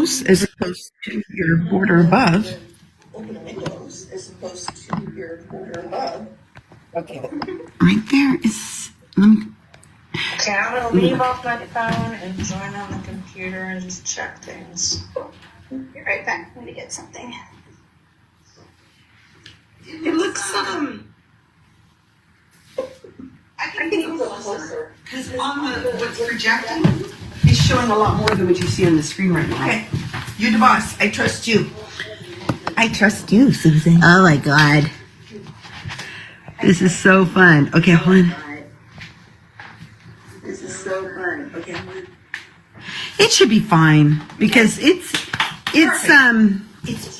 as opposed to your border above. Open the windows as opposed to your border above. Okay. Right there is. Okay, I'm gonna leave off my phone and join on the computer and just check things. Be right back. I'm gonna get something. It looks I can get a little closer. Because on what's projecting is showing a lot more than what you see on the screen right now. Okay. You're the boss. I trust you. I trust you, Susan. Oh my God. This is so fun. Okay, hold on. This is so fun. Okay. It should be fine because it's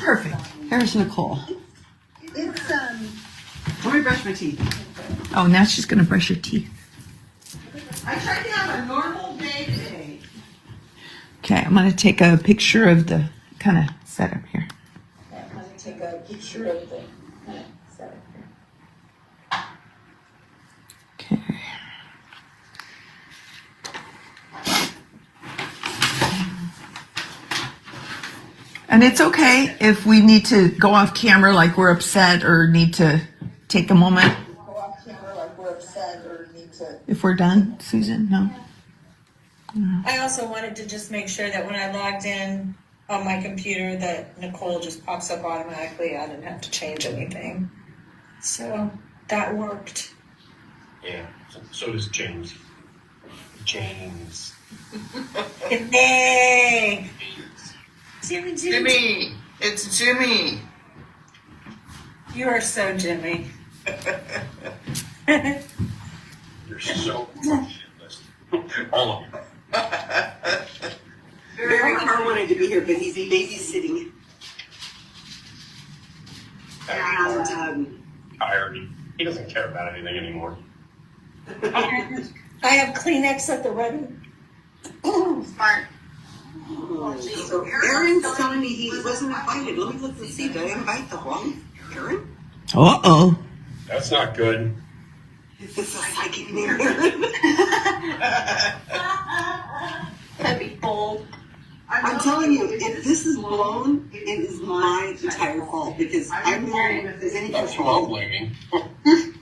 perfect. Here's Nicole. Let me brush my teeth. Oh, now she's gonna brush her teeth. I tried to have a normal day today. Okay, I'm gonna take a picture of the kind of setup here. I'm going to take a picture of the setup here. Okay. And it's okay if we need to go off camera like we're upset or need to take a moment. Go off camera like we're upset or need to. If we're done, Susan, no? I also wanted to just make sure that when I logged in on my computer that Nicole just pops up automatically. I didn't have to change anything. So that worked. Yeah, so does James. James. Yay! Jimmy. Jimmy! It's Jimmy! You are so Jimmy. You're so shitless. All of them. Barry Carr wanted to be here, but he's babysitting. And, Tired. He doesn't care about anything anymore. I have Kleenex at the ready. Smart. so Aaron's telling me he wasn't invited. Let me look and see. Did I invite the wrong Aaron? Uh-oh. That's not good. It's a psychic mirror. That'd be bold. I'm telling you, if this is blown, it is my entire fault because I'm the one if there's any That's who I'm blaming.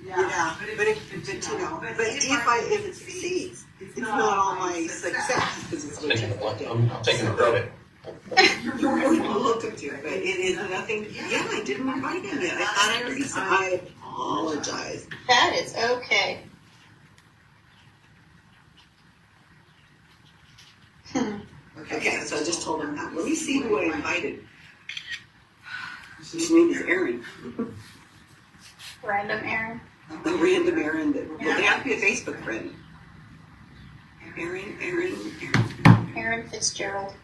Yeah, but if it succeeds, it's not all my success because it's what I'm taking the credit. you're really welcome to. But it is nothing. Yeah, I didn't invite him yet. I thought I already said. I apologize. That is okay. Okay, so I just told him that. Let me see who I invited. His name is Aaron. Random Aaron. The random Aaron. Well, they have to be a Facebook friend. Aaron. Aaron Fitzgerald.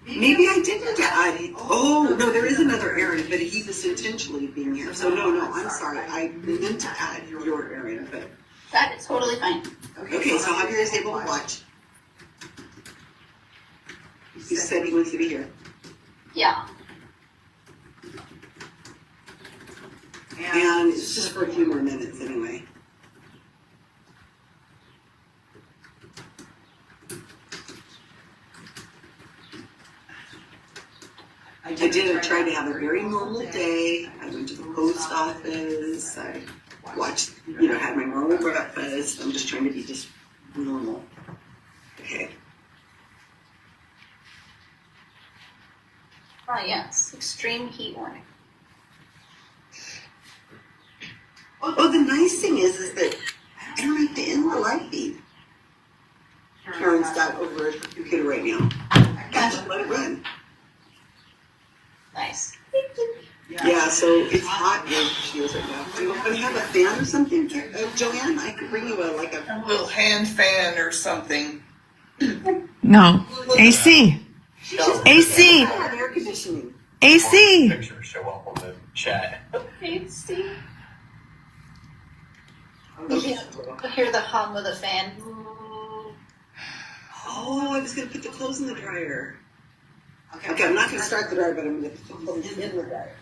Maybe I didn't add it. Oh, no, there is another Aaron, but he was intentionally being here. So, no, I'm sorry. I meant to add your Aaron, but. That is totally fine. Okay, so Javier is able to watch. He said he wants to be here. Yeah. And it's just for a few more minutes anyway. I tried to have a very normal day. I went to the post office. I watched, had my normal breakfast. I'm just trying to be just normal. Okay. Oh, yes. Extreme heat warning. Oh, the nice thing is that I don't have to end the live feed. Karen's got over her computer right now. I can let it run. Nice. Yeah, so it's hot where she is right now. Do you want to have a fan or something, Joanne? I could bring you a little hand fan or something. No. AC. AC. Air conditioning. AC. Pictures show up on the chat. AC. You can hear the hum of the fan. Oh, I was going to put the clothes in the dryer. Okay, I'm not going to start the dryer, but I'm going to put the clothes in the dryer.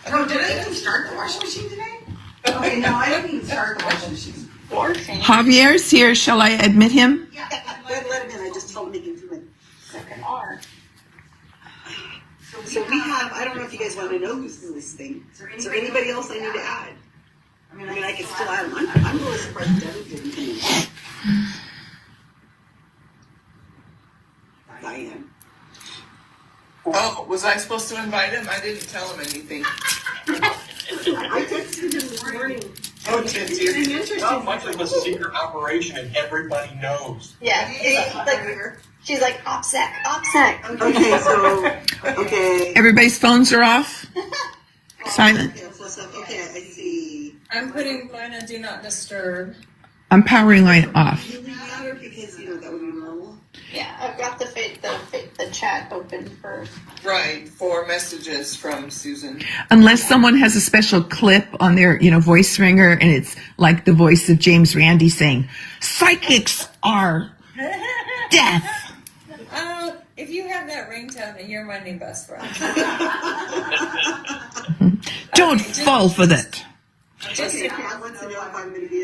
No, did I even start the washing machine today? Okay, no, I didn't even start the washing machine. Javier's here. Shall I admit him? Yeah. Let him in. I just told him he can come in. Second R. So we have, I don't know if you guys want to know who's in this thing. Is there anybody else I need to add? I mean, I can still add them. I'm really surprised Debbie didn't come in. Diane. Oh, was I supposed to invite him? I didn't tell him anything. I texted him this morning. Oh, did It's you? an interesting. Not much of a secret operation and everybody knows. Yeah. It's like, she's like, OPSEC, OPSEC. Okay, so, okay. Everybody's phones are off. Silent. Okay, I see. I'm putting mine on do not disturb. I'm powering mine off. Really matter because, that would be normal. Yeah, I've got the chat open for. Right, 4 messages from Susan. Unless someone has a special clip on their, voice ringer and it's like the voice of James Randi saying, psychics are death. If you have that ringtone, then you're my new best friend. Don't fall for that. Just Okay, Kat wants to know if I'm gonna be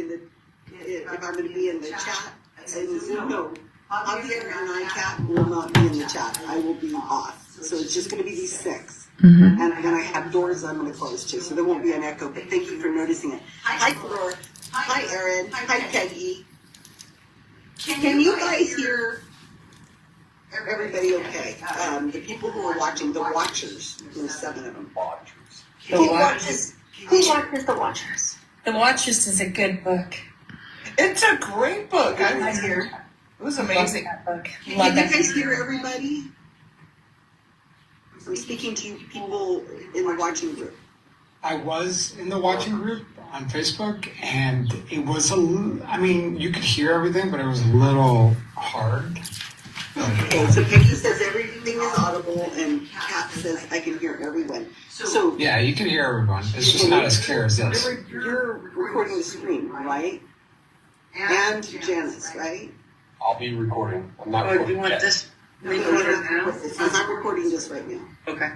in the chat. And Zoom, no. Javier and I, Kat, will not be in the chat. I will be off. So it's just gonna be these 6. And then I have doors I'm gonna close too, so there won't be an echo, but thank you for noticing it. Hi, Flor. Hi, Erin. Hi, Peggy. Can you guys hear everybody okay? The people who are watching, the watchers, there's 7 of them. Who watches The Watchers? The Watchers is a good book. It's a great book. I was Guys hear? It was amazing. That book. Can Love you that. guys hear everybody? I'm speaking to people in the watching group. I was in the watching group on Facebook, and it was you could hear everything, but it was a little hard. Okay, so Peggy says everything is audible, and Kat says I can hear everyone. So Yeah, you can hear everyone. It's just not as clear as this. you're recording the screen, right? And Janice, right? I'll be recording. I'm not recording yet. I'm recording this right now. Okay.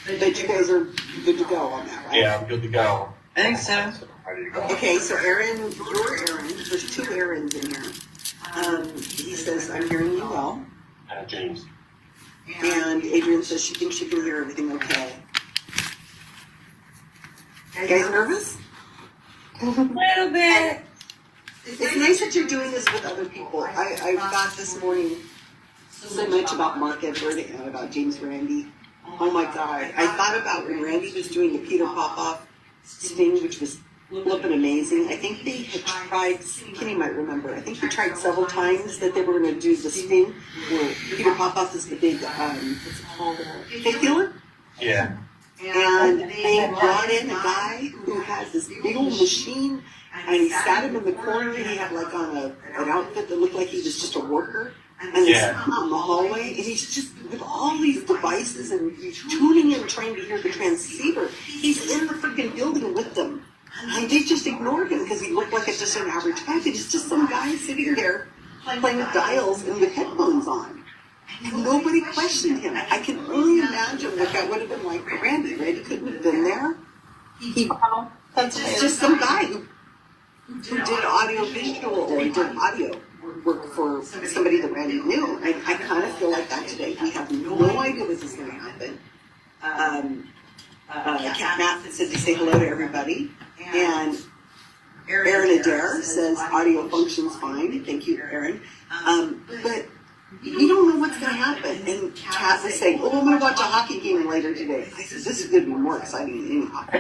But you guys are good to go on that, right? Yeah, I'm good to go. I think so. Ready to go. Okay, so Aaron, your Aaron, there's 2 Aarons in here. He says, I'm hearing you well. James. And Adrian says she thinks she can hear everything okay. You guys nervous? A little bit. It's nice that you're doing this with other people. I got this morning so much about Mark Edward and about James Randi. Oh my God. I thought about when Randy was doing the Peter Popoff sting, which was flippin' amazing. I think they had tried, Kenny might remember, I think they tried several times that they were going to do the sting where Peter Popoff is the big, what's it called, faith healer? Yeah. And they brought in a guy who has this big old machine, and he sat him in the corner. He had like on an outfit that looked like he was just a worker, and they sat him in the hallway, and he's just with all these devices, and he's tuning in, trying to hear the transceiver. He's in the freaking building with them, and they just ignored him because he looked like just an average guy. He's just some guy sitting there playing with dials and with headphones on. And nobody questioned him. I can only imagine what that would have been like for Randy. Randy couldn't have been there. He's just some guy who did audio visual or did audio work for somebody that Randy knew. I kind of feel like that today. We have no idea this is going to happen. Kat Matt said to say hello to everybody. And Aaron Adair says audio functions fine. Thank you, Aaron. But we don't know what's going to happen. And Kat was saying, I'm going to watch a hockey game later today. I said, this is going to be more exciting than any hockey.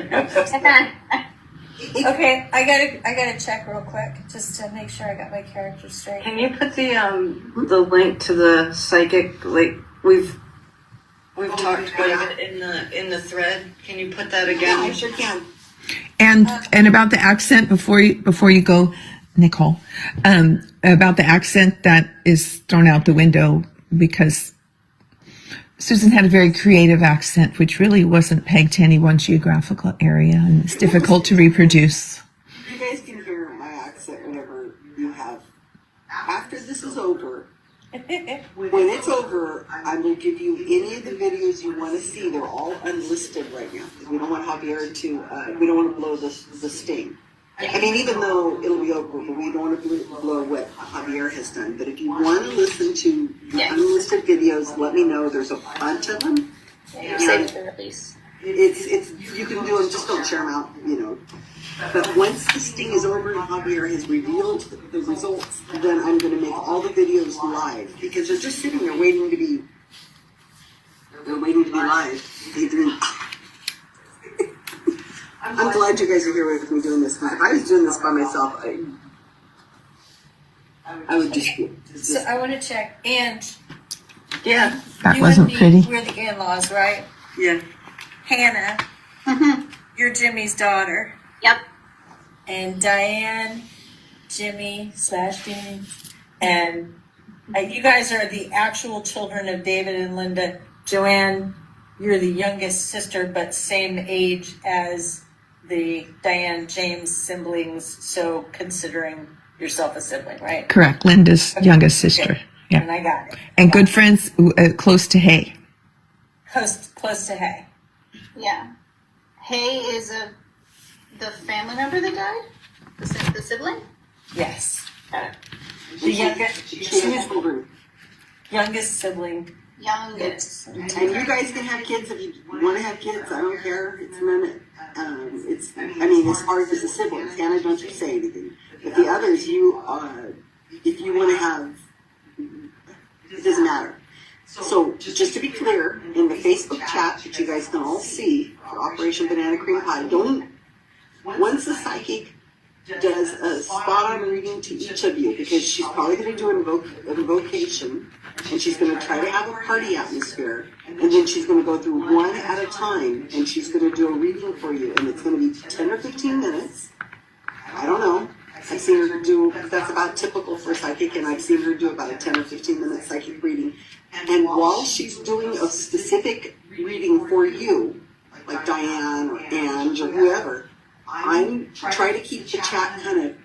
Okay, I gotta check real quick just to make sure I got my character straight. Can you put the link to the psychic, like we've talked about it in the thread? Can you put that Yeah, again? I sure can. And about the accent before you go, Nicole, about the accent that is thrown out the window because Susan had a very creative accent, which really wasn't pegged to any one geographical area, and it's difficult to reproduce. You guys can hear my accent whenever you have. After this is over, when it's over, I will give you any of the videos you want to see. They're all unlisted right now. We don't want Javier to, we don't want to blow the sting. I mean, even though it'll be over, but we don't want to blow what Javier has done. But if you want to listen to the unlisted videos, let me know. There's a bunch of them. Save it for release. It's you can do them, just don't share them out, you know. But once this thing is over and Javier has revealed the results, then I'm going to make all the videos live because they're just sitting there waiting to be. They're waiting to be live. I'm glad you guys are here with me doing this. Because if I was doing this by myself, I would just. So I want to check, and Yeah, That you wasn't and pretty. We're the in-laws, right? yeah. Hannah, you're Jimmy's daughter, Yep. and Diane, Jimmy / Jimmy, and you guys are the actual children of David and Linda. Joanne, you're the youngest sister, but same age as the Diane James siblings. So considering yourself a sibling, right? Correct. Linda's youngest sister. Yeah. And I got it. And good friends close to Hay. Close to Hay. Yeah. Hay is the family member that died? The sibling? Yes. Got it. The youngest, Children. youngest sibling. Youngest. And you guys can have kids if you want to have kids. I don't care. It's none. It's. I mean, as far as the siblings, Hannah, don't you say anything. But the others, if you want to have, it doesn't matter. So, just to be clear, in the Facebook chat that you guys can all see for Operation Banana Cream Pie, once the psychic does a spot-on reading to each of you, because she's probably going to do an invocation, and she's going to try to have a party atmosphere, and then she's going to go through one at a time, and she's going to do a reading for you, and it's going to be 10 or 15 minutes. I don't know. I've seen her do, that's about typical for psychic, and I've seen her do about a 10 or 15 minute psychic reading. And while she's doing a specific reading for you, like Diane or Ange or whoever, I'm trying to keep the chat kind of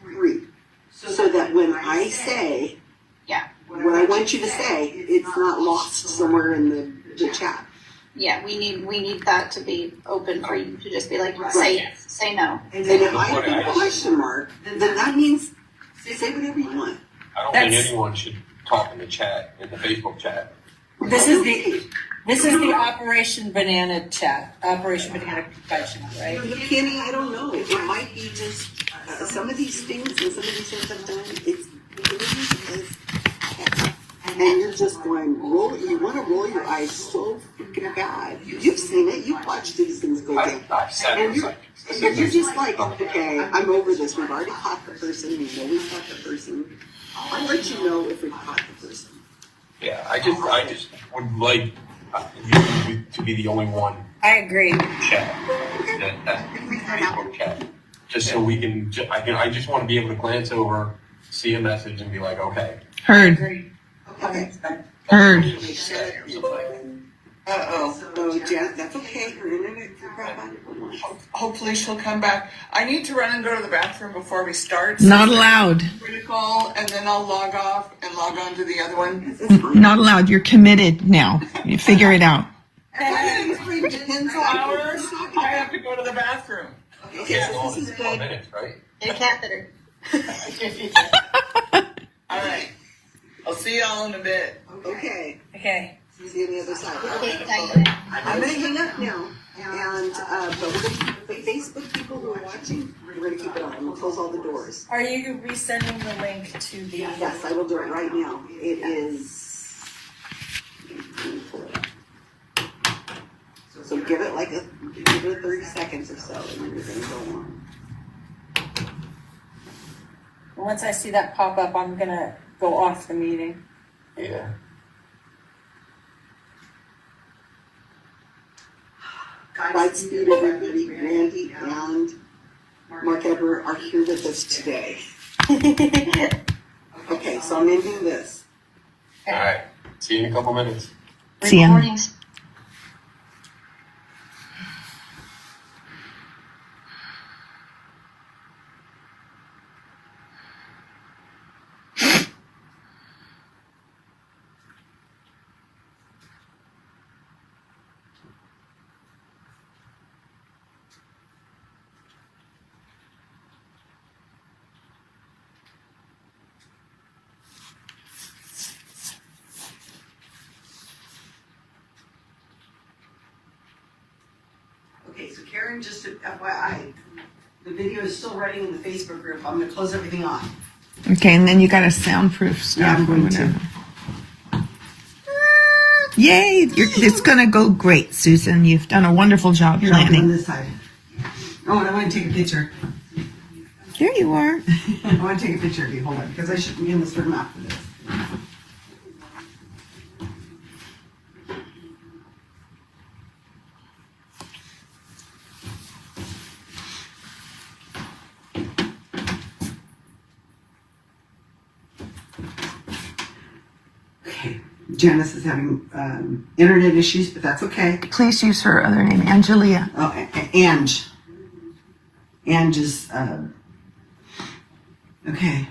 free. So that when I say Yeah. what I want you to say, it's not lost somewhere in the chat. Yeah, we need that to be open for you to just be like, say no. And if I put a question mark, then that means say whatever you want. I don't That's- think anyone should talk in the chat, in the Facebook chat. This is the Operation Banana chat, Operation Banana Pie chat, right? Kenny, I don't know. It might be just some of these things and some of these things I've done. And you're just going you want to roll your eyes so freaking bad. You've seen it. You've watched these things go down. I've sat And in you're just like, okay, I'm over this. We've already caught the person. We know we've caught the person. I'll let you know if we've caught the person. Yeah, I just would like you to be the only one I agree. chat, that Facebook chat, just so we can. I just want to be able to glance over, see a message, and be like, okay. Heard. Okay. Heard. Oh, Janet, that's okay. Her internet can crap out it. Hopefully she'll come back. I need to run and go to the bathroom before we start. Not allowed. Critical, and then I'll log off and log on to the other one. Not allowed. You're committed now. You figure it out. Depends hours. I have to go to the bathroom. Okay, so this is 12 good. minutes, right? A catheter. All right. I'll see y'all in a bit. Okay. Okay. See you on the other side. Okay, Diane. I'm gonna hang up now, and but we're gonna, the Facebook people who are watching, we're gonna keep it on. I'm gonna close all the doors. Are you resending the link to the? Yes, I will do it right now. It is. Let me pull it up. So give it 30 seconds or so, and then you're gonna go on. Once I see that pop up, I'm gonna go off the meeting. Yeah. Godspeed, everybody. Randy and Mark Edward are here with us today. Okay, so I'm ending this. All right. See you in a couple minutes. See ya. Recordings. Okay, so Karen, just FYI, the video is still running in the Facebook group. I'm gonna close everything off. Okay, and then you got a soundproof stuff. Yeah, I'm going or to. whatever. Yay! It's gonna go great, Susan. You've done a wonderful job Here, I'll go on planning. this side. Oh, and I want to take a picture. There you are. I want to take a picture of you. Hold on, because I should be in this room after this. Okay, Janice is having internet issues, but that's okay. Please use her other name, Angelia. Oh, Ange. Ange is, okay.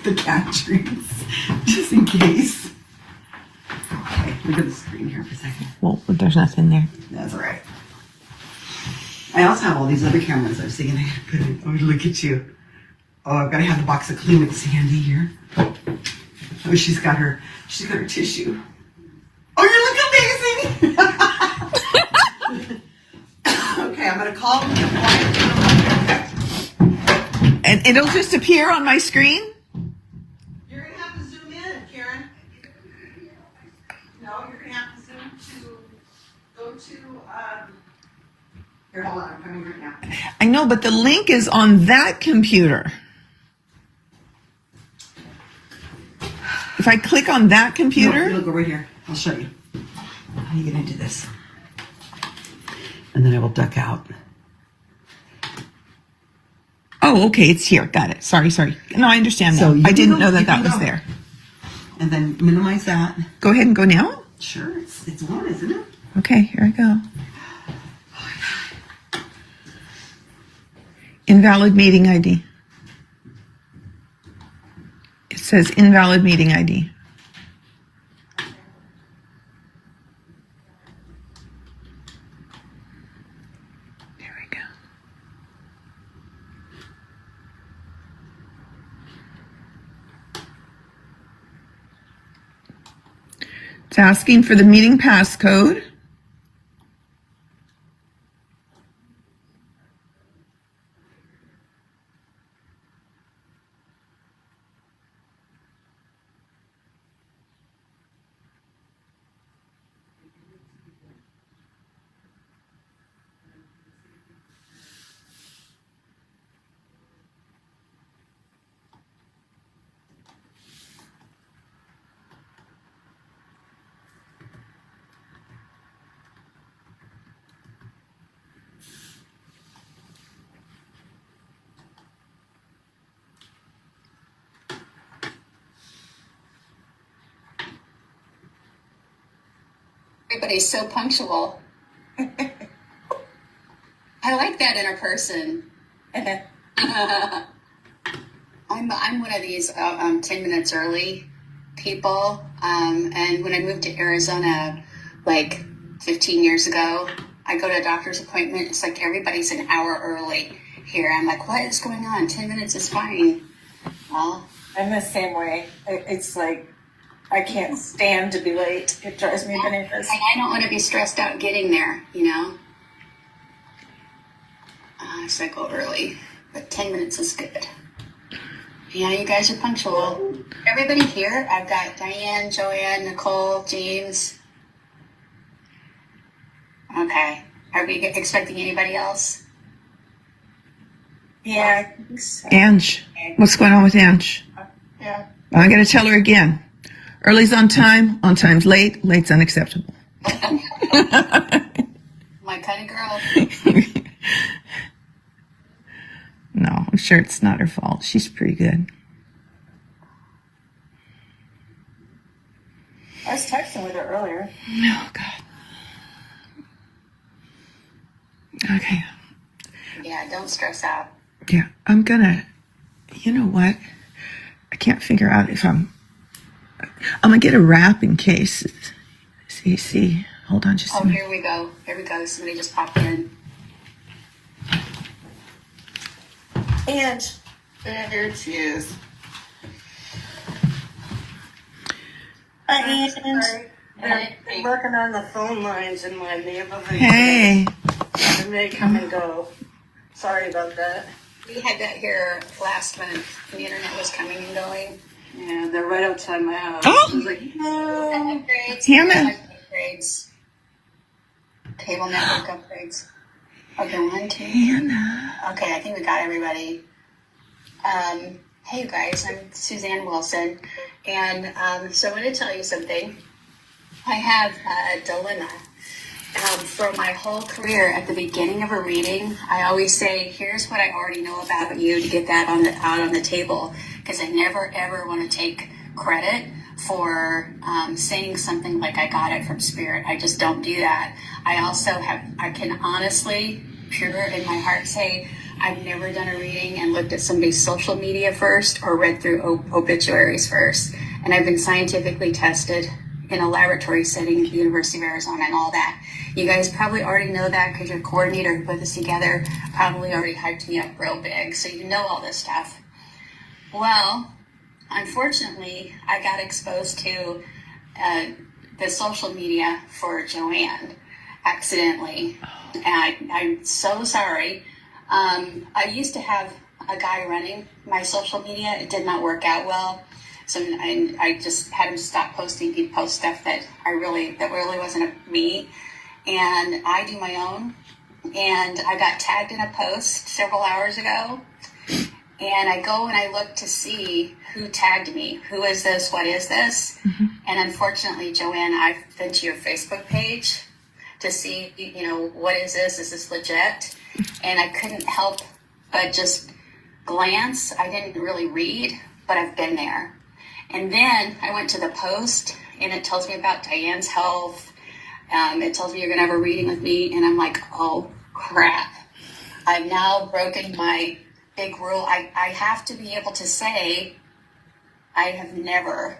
The cat trees, just in case. Okay, look at the screen here for a second. Well, there's nothing there. That's all right. I also have all these other cameras. I was thinking I could put it. Oh, look at you. Oh, I've got to have the box of Kleenex handy here. Oh, she's got her tissue. Oh, you look amazing. Okay, I'm gonna call. And it'll just appear on my screen? You're gonna have to zoom in, Karen. No, you're gonna have to zoom to go to. Here, hold on. I'm coming right now. I know, but the link is on that computer. If I click on that No, computer, it'll go right here. I'll show you. How are you gonna do this? And then I will duck out. oh, okay, it's here. Got it. Sorry. No, I understand So now. you I can didn't go- know you that can was go. there. And then minimize that. Go ahead and go now. Sure, it's on, isn't it? Okay, here I go. Invalid meeting ID. It says invalid meeting ID. There we go. It's asking for the meeting passcode. Everybody's so punctual. I like that in a person. I'm one of these 10 minutes early people. And when I moved to Arizona, like 15 years ago, I go to a doctor's appointment. It's like everybody's an hour early here. I'm like, what is going on? 10 minutes is fine. Well, I'm the same way. It's like I can't stand to be late. It drives me bananas. and I don't want to be stressed out getting there, you know? So I go early, but 10 minutes is good. Yeah, you guys are punctual. Everybody here, I've got Diane, Joanne, Nicole, James. Okay. Are we expecting anybody else? Yeah, I think so. Ange, what's going on with Ange? Yeah. I gotta tell her again. Early's on time's late, late's unacceptable. My kind of girl. No, I'm sure it's not her fault. She's pretty good. I was texting with her earlier. Oh, God. Okay. Yeah, don't stress out. Yeah, you know what? I can't figure out if I'm gonna get a wrap in case. See, hold on just a Oh, minute. here we go. Here we go. Somebody just popped in. And There she is. and They're working on the phone lines in my neighborhood. Hey. And they come and go. Sorry about that. We had that here last month. The internet was coming and going. Yeah, they're right outside my house. Oh! I was like, no. Upgrades. Hannah. Upgrades. Cable network upgrades. Okay, 1, 2. Hannah. Okay, I think we got everybody. Hey, you guys, I'm Suzanne Wilson, and so I want to tell you something. I have a dilemma. For my whole career, at the beginning of a reading, I always say, here's what I already know about you, to get that out on the table, because I never, ever want to take credit for saying something like I got it from Spirit. I just don't do that. I can honestly, pure in my heart, say I've never done a reading and looked at somebody's social media first or read through obituaries first. And I've been scientifically tested in a laboratory setting at the University of Arizona and all that. You guys probably already know that because your coordinator who put this together probably already hyped me up real big. So you know all this stuff. Well, unfortunately, I got exposed to the social media for Joanne accidentally. And I'm so sorry. I used to have a guy running my social media. It did not work out well. So I just had him stop posting. He'd post stuff that really wasn't me. And I do my own. And I got tagged in a post several hours ago. And I go and I look to see who tagged me. Who is this? What is this? Mm-hmm. And unfortunately, Joanne, I've been to your Facebook page to see, what is this? Is this legit? And I couldn't help but just glance. I didn't really read, but I've been there. And then I went to the post, and it tells me about Diane's health. It tells me you're going to have a reading with me, and I'm like, oh, crap. I've now broken my big rule. I have to be able to say I have never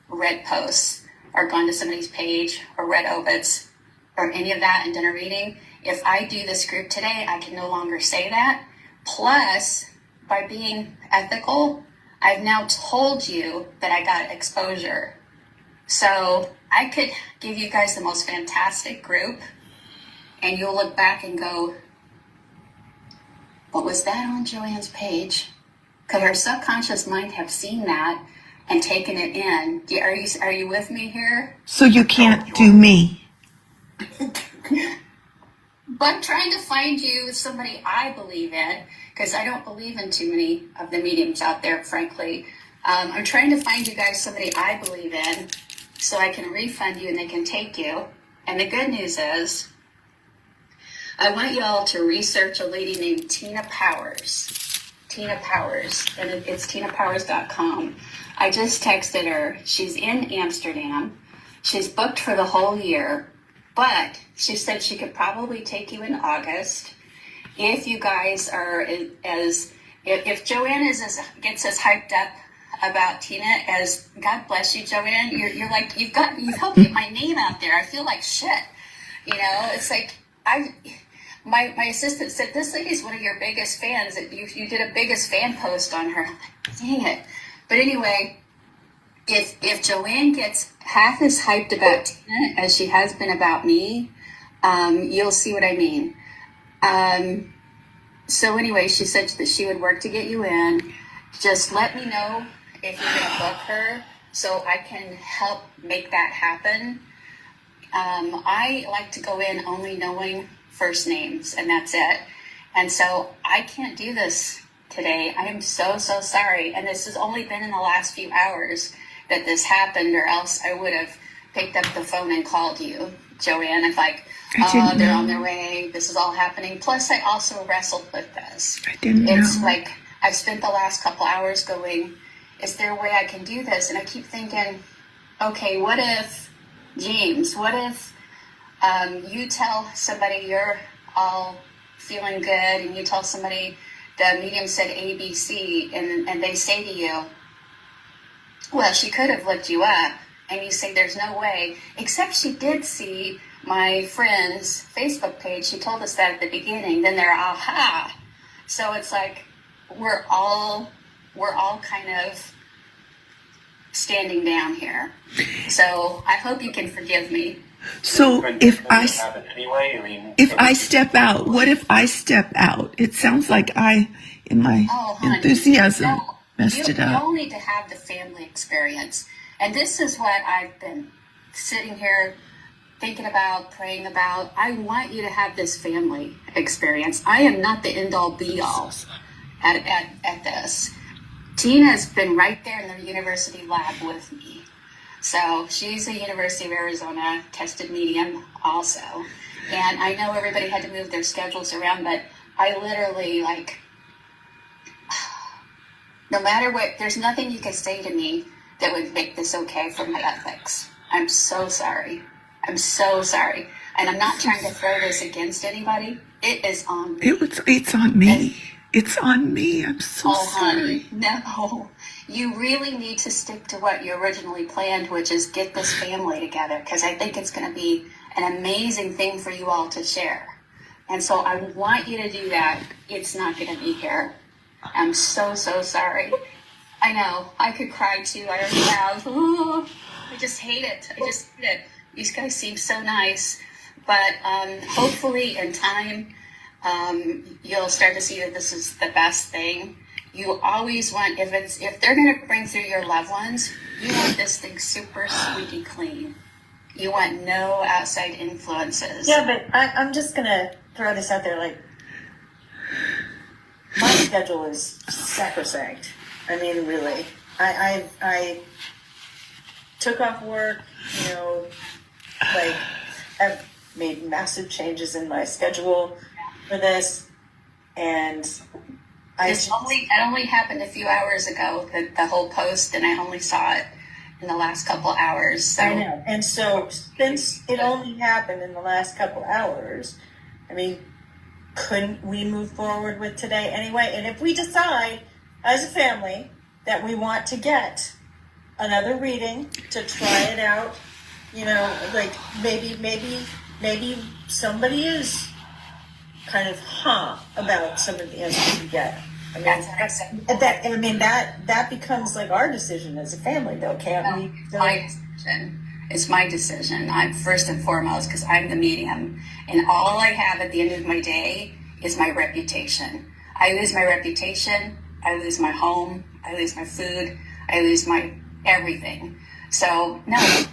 read posts or gone to somebody's page or read obits or any of that and done a reading. If I do this group today, I can no longer say that. Plus, by being ethical, I've now told you that I got exposure. So I could give you guys the most fantastic group, and you'll look back and go, what was that on Joanne's page? Could her subconscious mind have seen that and taken it in? Are you with me here? So you can't do me. But I'm trying to find you somebody I believe in, because I don't believe in too many of the mediums out there, frankly. I'm trying to find you guys somebody I believe in so I can refund you and they can take you. And the good news is, I want you all to research a lady named Tina Powers. Tina Powers, and it's tinapowers.com. I just texted her. She's in Amsterdam. She's booked for the whole year, but she said she could probably take you in August. If you guys are if Joanne gets as hyped up about Tina as, God bless you, Joanne, you're like, you've helped get my name out there. I feel like shit. It's like, my assistant said, this lady's one of your biggest fans. You did a biggest fan post on her. Dang it. But anyway, if Joanne gets half as hyped about Tina as she has been about me, you'll see what I mean. So anyway, she said that she would work to get you in. Just let me know if you're going to book her so I can help make that happen. I like to go in only knowing first names, and that's it. And so I can't do this today. I am so sorry. And this has only been in the last few hours that this happened, or else I would have picked up the phone and called you, Joanne. If they're on their way, this is all happening. Plus, I also wrestled with this. It's like I've spent the last couple hours going, is there a way I can do this? And I keep thinking, okay, what if, James, what if you tell somebody you're all feeling good, and you tell somebody the medium said ABC, and they say to you, well, she could have looked you up, and you say there's no way, except she did see my friend's Facebook page. She told us that at the beginning. Then they're aha. So it's like we're all kind of standing down here. So I hope you can forgive me. So Couldn't- if couldn't I have it anyway, I mean. if I step out, what if I step out? It sounds like I, in my Oh, honey. enthusiasm, No, messed you, it you up. all need to have the family experience. And this is what I've been sitting here thinking about, praying about. I want you to have this family experience. I am not the end all be all at this. Tina's been right there in the university lab with me. So she's a University of Arizona tested medium also. And I know everybody had to move their schedules around, but I literally no matter what, there's nothing you can say to me that would make this okay for my ethics. I'm so sorry. I'm so sorry. And I'm not trying to throw this against anybody. It is on me. It's on me. It's on me. I'm so Oh, sorry. honey, no. You really need to stick to what you originally planned, which is get this family together, because I think it's going to be an amazing thing for you all to share. And so I want you to do that. It's not going to be here. I'm so, so sorry. I know. I could cry too. I already have. Oh, I just hate it. I just hate it. These guys seem so nice. But hopefully in time, you'll start to see that this is the best thing. You always want, if they're going to bring through your loved ones, you want this thing super squeaky clean. You want no outside influences. Yeah, but I'm just gonna throw this out there. Like, my schedule is sacrosanct. I mean, really. I took off work. You know, like I've made massive changes in my schedule for this, and It only happened a few hours ago, the whole post, and I only saw it in the last couple hours. So I know. And so since it only happened in the last couple hours, I mean, couldn't we move forward with today anyway? And if we decide as a family that we want to get another reading to try it out, you know, like maybe somebody is kind of about some of the answers we get. I mean, that becomes like our decision as a family, though, can't we? it's my decision. It's my decision. I'm first and foremost because I'm the medium, and all I have at the end of my day is my reputation. I lose my reputation. I lose my home. I lose my food. I lose my everything. So no,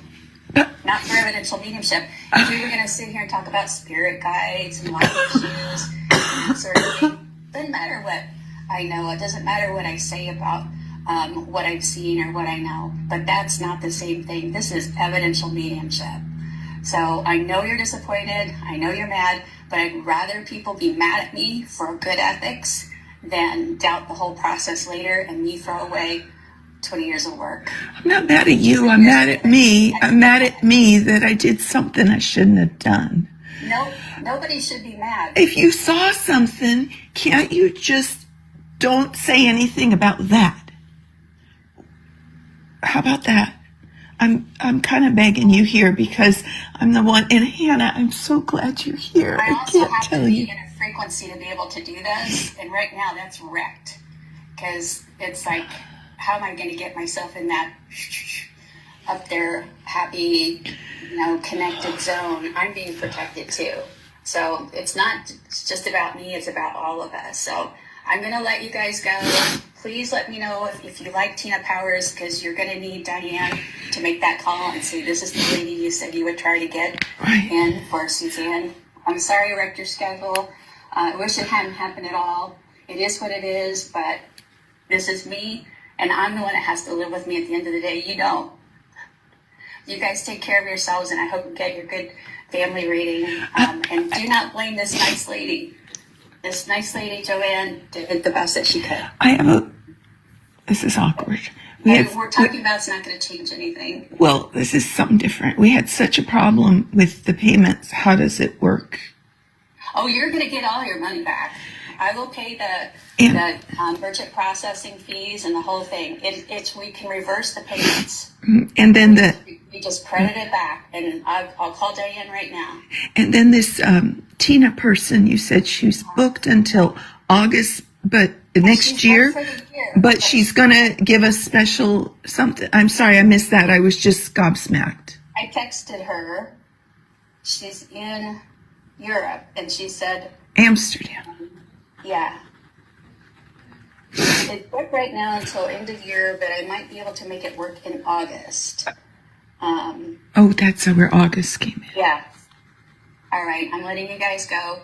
not for evidential mediumship. If we were going to sit here and talk about spirit guides and life issues and that sort of thing, doesn't matter what I know. It doesn't matter what I say about what I've seen or what I know. But that's not the same thing. This is evidential mediumship. So I know you're disappointed. I know you're mad. But I'd rather people be mad at me for good ethics than doubt the whole process later and me throw away 20 years of work. I'm not mad at you. I'm mad at me. I'm mad at me that I did something I shouldn't have done. No, nobody should be mad. If you saw something, can't you just don't say anything about that? How about that? I'm kind of begging you here because I'm the one. And Hannah, I'm so glad you're here. I I also can't have to tell be you. in a frequency to be able to do this, and right now that's wrecked because it's like, how am I going to get myself in that up there happy, connected zone? I'm being protected too. So it's not just about me, it's about all of us. So I'm going to let you guys go. Please let me know if you like Tina Powers, because you're going to need Diane to make that call and say, this is the lady you said you would try to get Right. in for Suzanne. I'm sorry I wrecked your schedule. I wish it hadn't happened at all. It is what it is, but this is me, and I'm the one that has to live with me at the end of the day. You don't. You guys take care of yourselves, and I hope you get your good family reading. And do not blame this nice lady. This nice lady, Joanne, did the best that she could. This is awkward. We're talking about it's not going to change anything. Well, this is something different. We had such a problem with the payments. How does it work? Oh, you're going to get all your money back. I will pay And- the merchant processing fees and the whole thing. We can reverse the payments. And then We just credit it back, and I'll call Diane right now. this Tina person, you said she's booked until August, but next She's year. up for the year. But she's gonna give us special something. I'm sorry, I missed that. I was just gobsmacked. I texted her. She's in Europe, and she said, Amsterdam. yeah. It's booked right now until end of year, but I might be able to make it work in August. Oh, that's where August came in. Yeah. All right, I'm letting you guys go.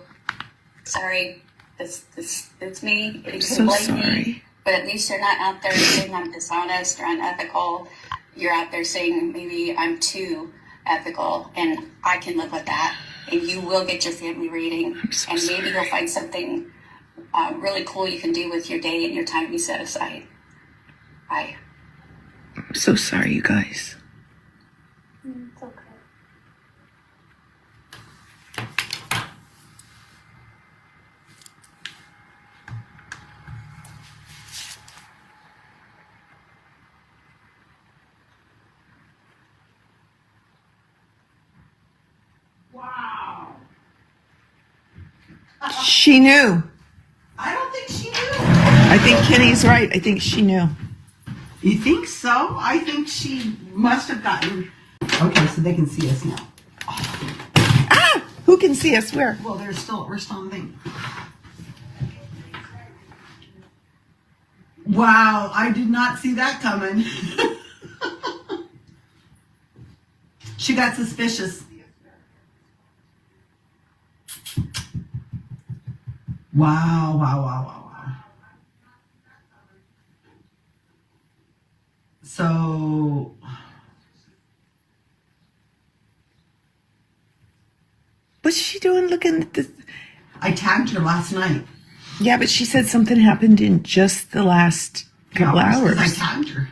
Sorry, it's me. You can So blame sorry. me, but at least you're not out there saying I'm dishonest or unethical. You're out there saying maybe I'm too ethical, and I can live with that. And you will get your family reading, so and maybe sorry. you'll find something really cool you can do with your day and your time you set aside. Bye. I'm so sorry, you guys. It's okay. She knew. I don't think she knew. I think Kenny's right. I think she knew. You think so? I think she must have gotten. Okay, so they can see us now. Ah! Who can see us where? Well, we're still on the thing. Wow, I did not see that coming. She got suspicious. Wow. So, What's she doing looking at this? I tagged her last night. Yeah, but she said something happened in just the last couple hours. I tagged her.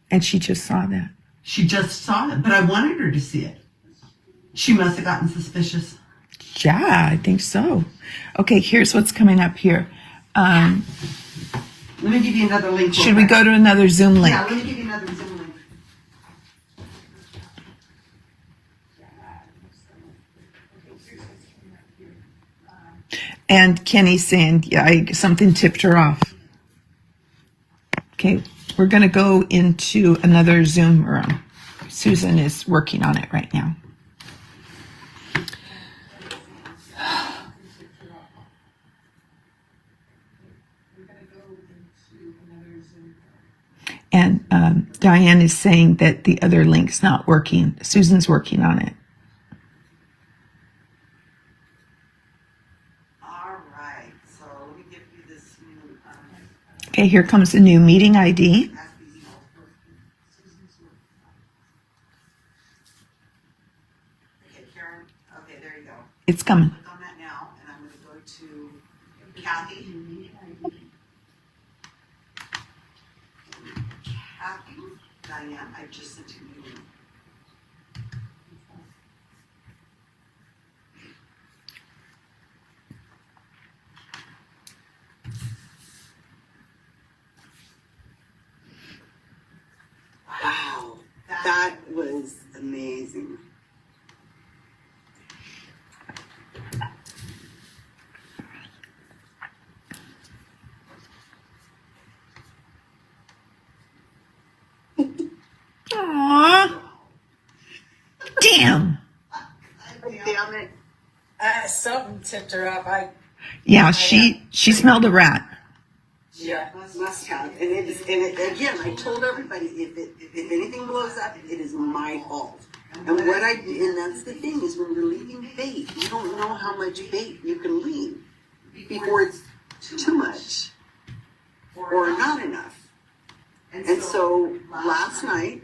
And she just saw that. She just saw it, but I wanted her to see it. She must have gotten suspicious. Yeah, I think so. Okay, here's what's coming up here. Let me give you another link. Should we go to another Zoom link? Yeah, let me give you another Zoom link. And Kenny's saying, yeah, something tipped her off. Okay, we're going to go into another Zoom room. Susan is working on it right now. And Diane is saying that the other link's not working. Susan's working on it. All right, so let me give you this new. Okay, here comes the new meeting ID. Okay, Karen. Okay, there you go. It's coming. Click on that now, and I'm going to go to Kathy. Kathy, Diane, I just sent you a link. Wow, that was amazing. Aww. Damn. Damn it. Something tipped her off. Yeah, she smelled a rat. Yeah. Must have. And again, I told everybody, if anything blows up, it is my fault. And that's the thing, is when you're leaving bait, you don't know how much bait you can leave before it's too much or not enough. And so last night,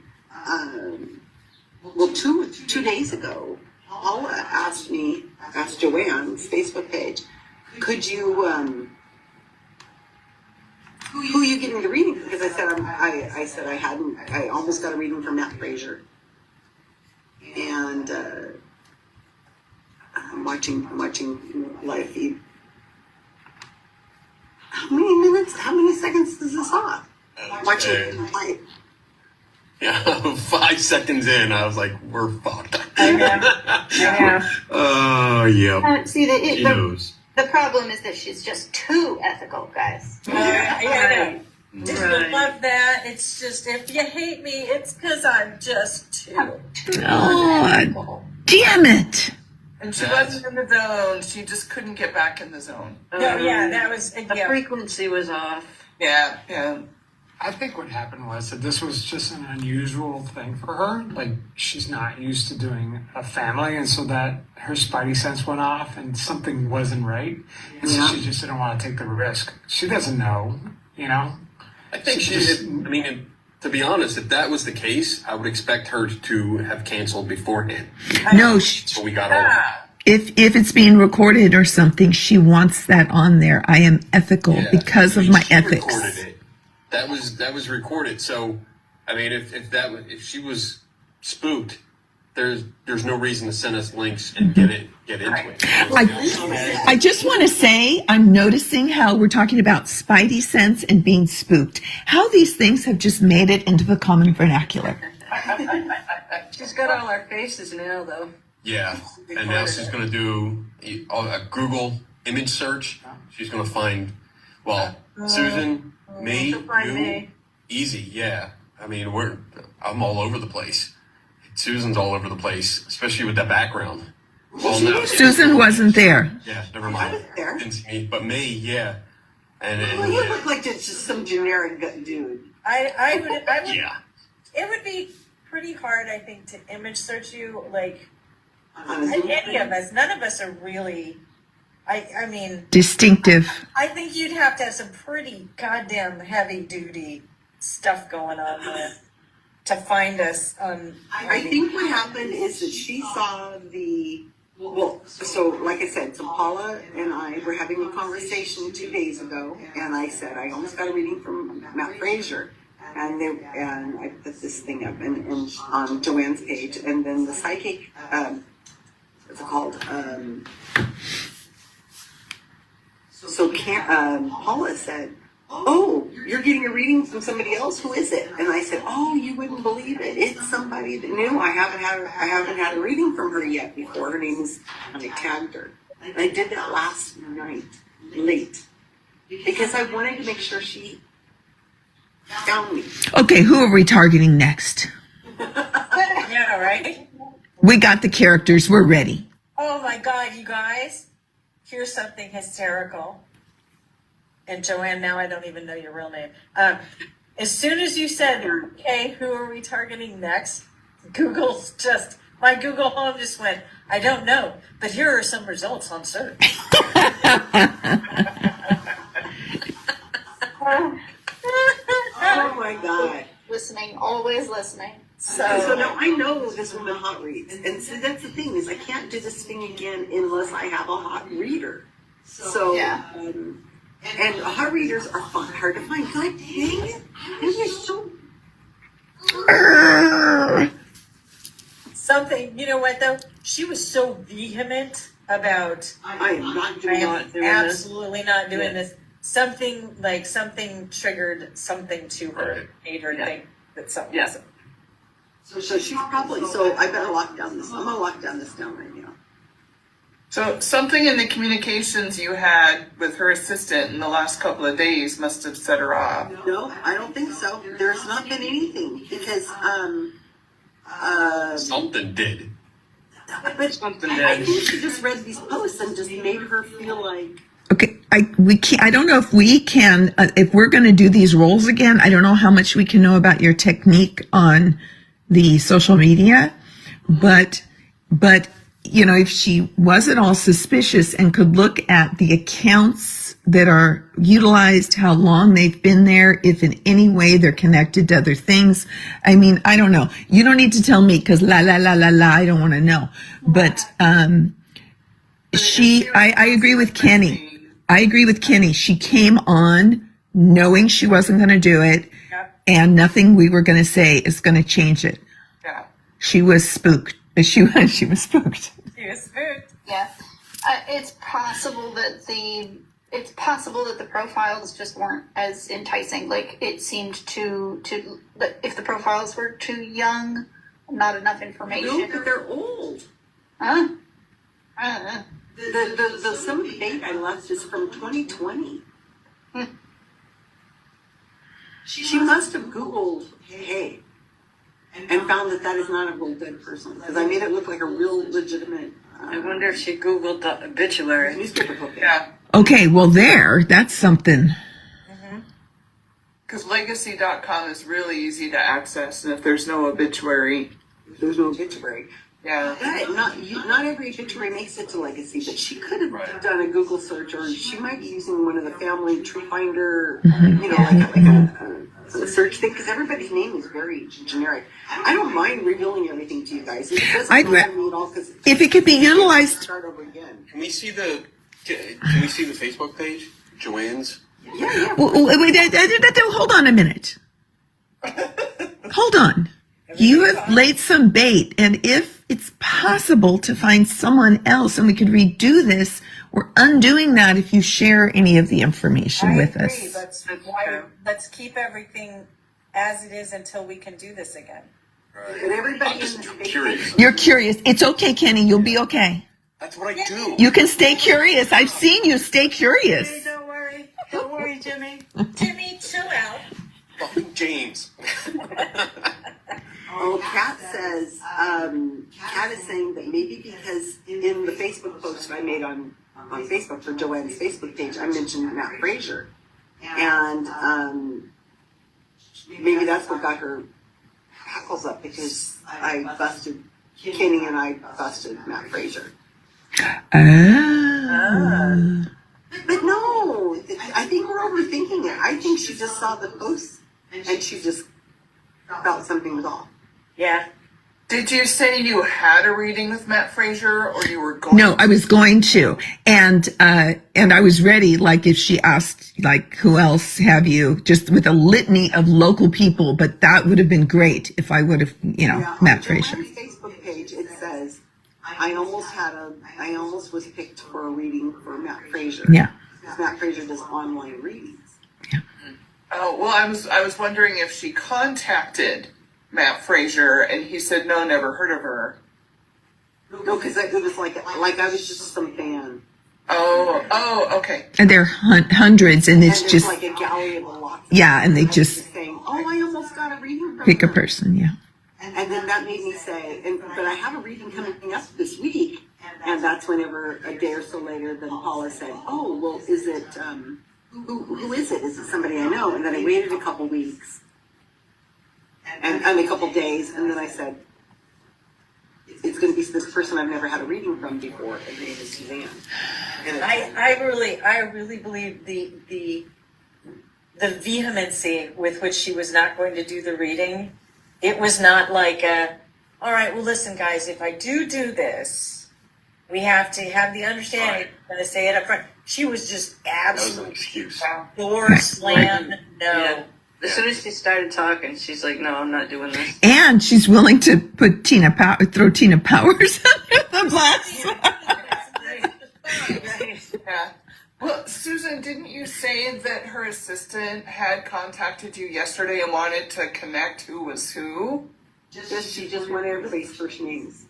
two days ago, Paula asked Joanne's Facebook page, could you, who are you getting the reading? Because I said I almost got a reading from Matt Frazier. And I'm watching live feed. How many seconds does this off? Watching live. Yeah, 5 seconds in, I was like, we're fucked. I know. Oh, yeah. See, She knows. the problem is that she's just too too ethical, guys. Yeah. Just Right. love that. It's just, if you hate me, it's because I'm just too. Oh, damn it. And she wasn't in the zone. She just couldn't get back in the zone. No, yeah, that was, The yeah. frequency was off. Yeah, yeah. I think what happened was that this was just an unusual thing for her. Like, she's not used to doing a family, and so that her spidey sense went off and something wasn't right. And so she just didn't want to take the risk. She doesn't know, you know? I think So she's, I mean, to be honest, if that was the case, I would expect her to have canceled beforehand. No, So we got over. if it's being recorded or something, she wants that on there. I am ethical Yeah. because I of mean, my she ethics. recorded it. That was recorded. So, I mean, if she was spooked, there's no reason to send us links and get into it. I just want to say, I'm noticing how we're talking about spidey sense and being spooked. How these things have just made it into the common vernacular. She's got all our faces now, though. Yeah, and now she's going to do a Google image search. She's going to find, well, Susan, me, She'll find you, me. easy. Yeah, I mean, I'm all over the place. Susan's all over the place, especially with that background. Well, no, Susan wasn't there. Yeah, never mind. I was there. Didn't see me, but me, yeah, and Well, you look like just some generic dude. I would, yeah. it would be pretty hard, I think, to image search you, like, On a Zoom any of us. None of us are really, I mean, Distinctive. I think you'd have to have some pretty goddamn heavy duty stuff going on there to find us on. I think what happened is that she saw well, so like I said, so Paula and I were having a conversation 2 days ago, and I said, I almost got a reading from Matt Frazier. And I put this thing up and on Joanne's page, and then the psychic, what's it called? Paula said, "Oh, you're getting a reading from somebody else. Who is it?" And I said, "Oh, you wouldn't believe it. It's somebody that knew. I haven't had a reading from her yet before. Her name is," and I tagged her. And I did that last night, late, because I wanted to make sure she found me. Okay, who are we targeting next? Yeah, right? We got the characters. We're ready. Oh my God, you guys. Here's something hysterical. And Joanne, now I don't even know your real name. As soon as you said, okay, who are we targeting next? My Google Home just went, I don't know, but here are some results on search. Oh my God. Listening, always listening. So now I know this woman hot reads, and so that's the thing is I can't do this thing again unless I have a hot reader. So Yeah. And hot readers are hard to find. God dang it! And they're so. Something, you know what though? She was so vehement about, I am not I doing am not doing this. absolutely not doing this. Something triggered something to her, Right. made her think that something Yeah. wasn't. So she's probably. So I better lock down this. I'm gonna lock down this down right now. So something in the communications you had with her assistant in the last couple of days must have set her off. No, I don't think so. There's not been anything because Something did. but Something I did. think she just read these posts and just made her feel like. Okay, I don't know if we can, if we're going to do these roles again. I don't know how much we can know about your technique on the social media, but you know, if she wasn't all suspicious and could look at the accounts that are utilized, how long they've been there, if in any way they're connected to other things. I mean, I don't know. You don't need to tell me because I don't want to know. But I agree with Kenny. I agree with Kenny. She came on knowing she wasn't going to do it, and nothing we were going to say is going to change it. Yeah. She was spooked. She was spooked. She was spooked. Yeah, it's possible that the profiles just weren't as enticing. Like it seemed to if the profiles were too young, not enough information. No, but they're old. Huh? I don't know. The some date I left is from 2020. She must have Googled "hey" and found that is not a real dead person, because I made it look like a real legitimate I wonder if she Googled the obituary. newspaper clipping. Yeah, Okay, well that's something. because legacy.com is really easy to access, and if there's no obituary, There's no obituary. yeah. But not every obituary makes it to Legacy, but she could have done a Google search, or she might be using one of the family tree finder, like a search thing, because everybody's name is very generic. I don't mind revealing everything to you guys. It doesn't I'd bother me at all, because If it could be utilized, start over again. Can we see the Facebook page, Joanne's? Yeah. wait, hold on a minute. Hold on. You have laid some bait, and if it's possible to find someone else and we could redo this, we're undoing that if you share any of the information with us. Let's keep everything as it is until we can do this again. And everybody I'm just in the curious. You're curious. It's okay, Kenny. You'll be okay. That's what I do. You can stay curious. I've seen you stay curious. Don't worry, Jimmy. Timmy, chill out. Fucking James. Oh, Kat says, Kat is saying that maybe because in the Facebook post I made on Facebook for Joanne's Facebook page, I mentioned Matt Frazier. And maybe that's what got her hackles up, because I busted, Kenny and I busted Matt Frazier. But no, I think we're overthinking it. I think she just saw the post and she just felt something was off. Yeah. Did you say you had a reading with Matt Frazier, or you were going? No, I was going to, and I was ready. Like if she asked, like, who else have you? Just with a litany of local people. But that would have been great if I would have, Matt Frazier. On Joanne's Facebook page, it says, I almost was picked for a reading for Matt Frazier. Yeah. Because Matt Frazier does online readings. Oh, well, I was wondering if she contacted Matt Frazier, and he said no, never heard of her. No, because it was like I was just some fan. Oh, okay. And there are hundreds, and it's And just like a gallery of lots. and they I was just saying, I almost got a reading from pick a her. person. Yeah. And then that made me say, but I have a reading coming up this week. And that's whenever a day or so later, then Paula said, oh, well, is it, who is it? Is it somebody I know? And then I waited a couple weeks and a couple days. And then I said, it's going to be this person I've never had a reading from before. And her name is Suzanne. And I really believe the vehemency with which she was not going to do the reading. It was not like all right, well, listen, guys, if I do this, we have to have the understanding. I'm going to say it up front. She was just That was an absolutely excuse. door slam. No. Yeah. As soon as she started talking, she's like, no, I'm not doing this. And she's willing to put throw Tina Powers under the bus. Yeah. Well, Susan, didn't you say that her assistant had contacted you yesterday and wanted to connect who was who? she just wanted everybody's first names.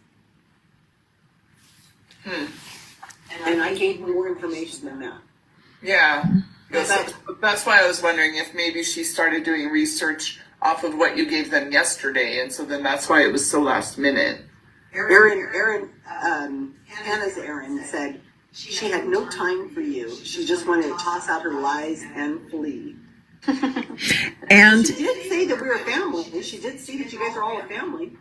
And I gave her more information than that. Yeah. That's why I was wondering if maybe she started doing research off of what you gave them yesterday, and so then that's why it was so last minute. Hannah's Erin said she had no time for you. She just wanted to toss out her lies and flee. And She did say that we were a family. She did say that you guys are all a family.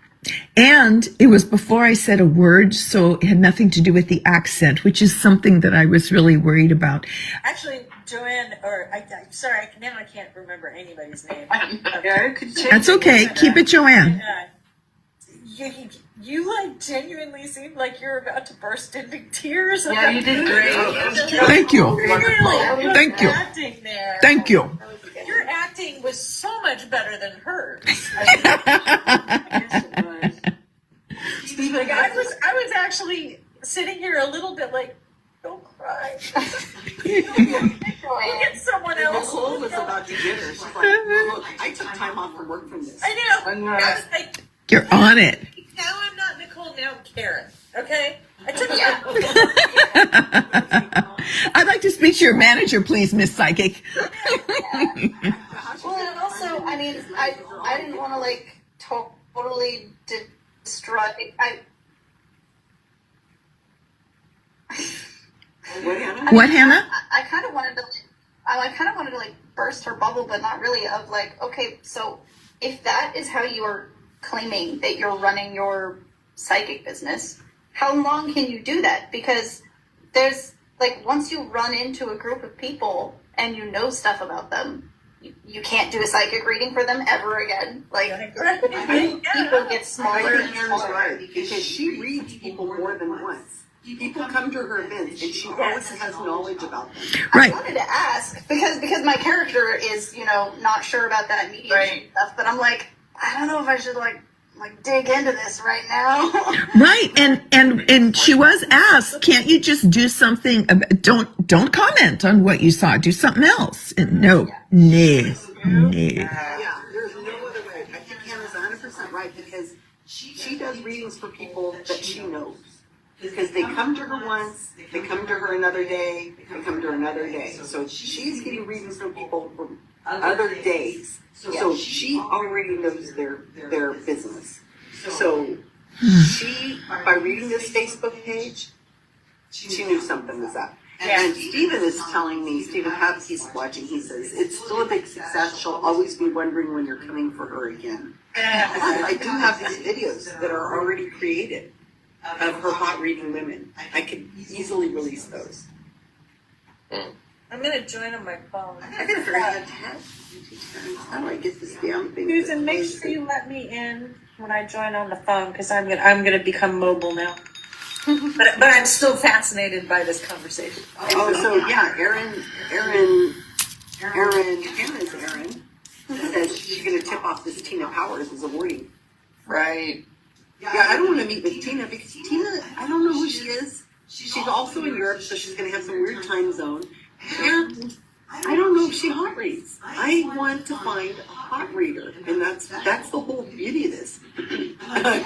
And it was before I said a word, so it had nothing to do with the accent, which is something that I was really worried about. Actually, Joanne, I'm sorry, now I can't remember anybody's name. Yeah, could change That's okay. Keep it Joanne. You like genuinely seemed like you're about to burst into tears. Yeah, you did great. Thank you. Really, Thank you. acting there. Thank you. Your acting was so much better than hers. Stephen, I was actually sitting here a little bit like, don't cry. We'll get someone else. Nicole was about to get her. She's like, look, I took time off from work from this. I know. I was like, You're on it. now I'm not Nicole, now I'm Karen. Okay? I took I'd like to speak to your manager, please, Miss Psychic. Well, and also, I mean, I didn't want to like totally destroy. What, Hannah? What, Hannah? I kind of wanted to. I kind of wanted to like burst her bubble, but not really. Of like, okay, so if that is how you are claiming that you're running your psychic business, how long can you do that? Because there's like once you run into a group of people and you know stuff about them, you can't do a psychic reading for them ever again. Like people get I smaller think and Hannah's smaller. right, because she reads people more than once. People come to her events, and she always has knowledge about them. Right. I wanted to ask because my character is, you know, not sure about that medium Right. stuff, but I'm like, I don't know if I should like dig into this right now. Right, and she was asked, can't you just do something? Don't comment on what you saw. Do something else. And no. Yeah, there's no other way. I think Hannah's 100% right, because she does readings for people that she knows. Because they come to her once, they come to her another day, they come to her another day. So she's getting readings from people from other days. So she already knows their business. So she, by reading this Facebook page, she knew something was up. And Stephen is telling me, Stephen Hubbs, he's watching, he says, it's still a big success. She'll always be wondering when you're coming for her again. I do have these videos that are already created of her hot reading women. I could easily release those. I'm gonna join on my phone. I gotta figure out how to tag. How do I get this damn thing? Susan, make sure you let me in when I join on the phone because I'm gonna become mobile now. but I'm still fascinated by this conversation. Oh, so yeah, Hannah's Erin says she's gonna tip off this Tina Powers as awarding. Right. Yeah, I don't want to meet with Tina because Tina, I don't know who she is. She's also in Europe, so she's going to have some weird time zone. And I don't know if she hot reads. I want to find a hot reader, and that's the whole beauty of this.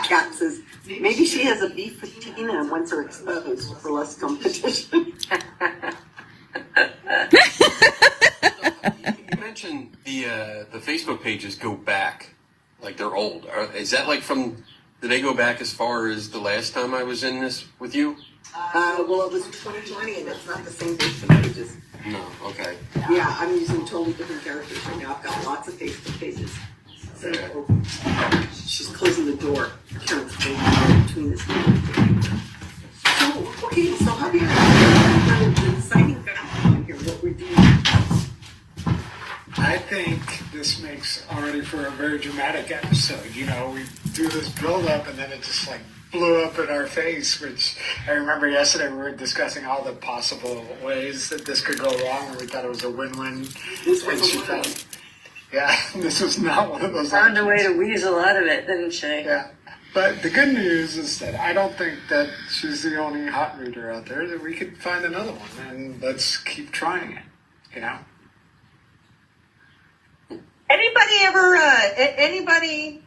Kat says, maybe she has a beef with Tina and wants her exposed for less competition. You mentioned the Facebook pages go back, like they're old. Is that like from? Do they go back as far as the last time I was in this with you? Well, it was 2020, and it's not the same Facebook pages. No. Okay. Yeah, I'm using totally different characters right now. I've got lots of Facebook pages. So she's closing the door. Karen's closing between this. So, okay, so how do you the deciding factor here, what we're doing? I think this makes already for a very dramatic episode. You know, we do this build up and then it just like blew up in our face, which I remember yesterday we were discussing all the possible ways that this could go wrong and we thought it was a win-win. This And was she a win-win. felt, yeah, this was not one of those. Found a way to weasel out of it, didn't she? Yeah. But the good news is that I don't think that she's the only hot reader out there, that we could find another one and let's keep trying it, you know? Anybody ever? Anybody?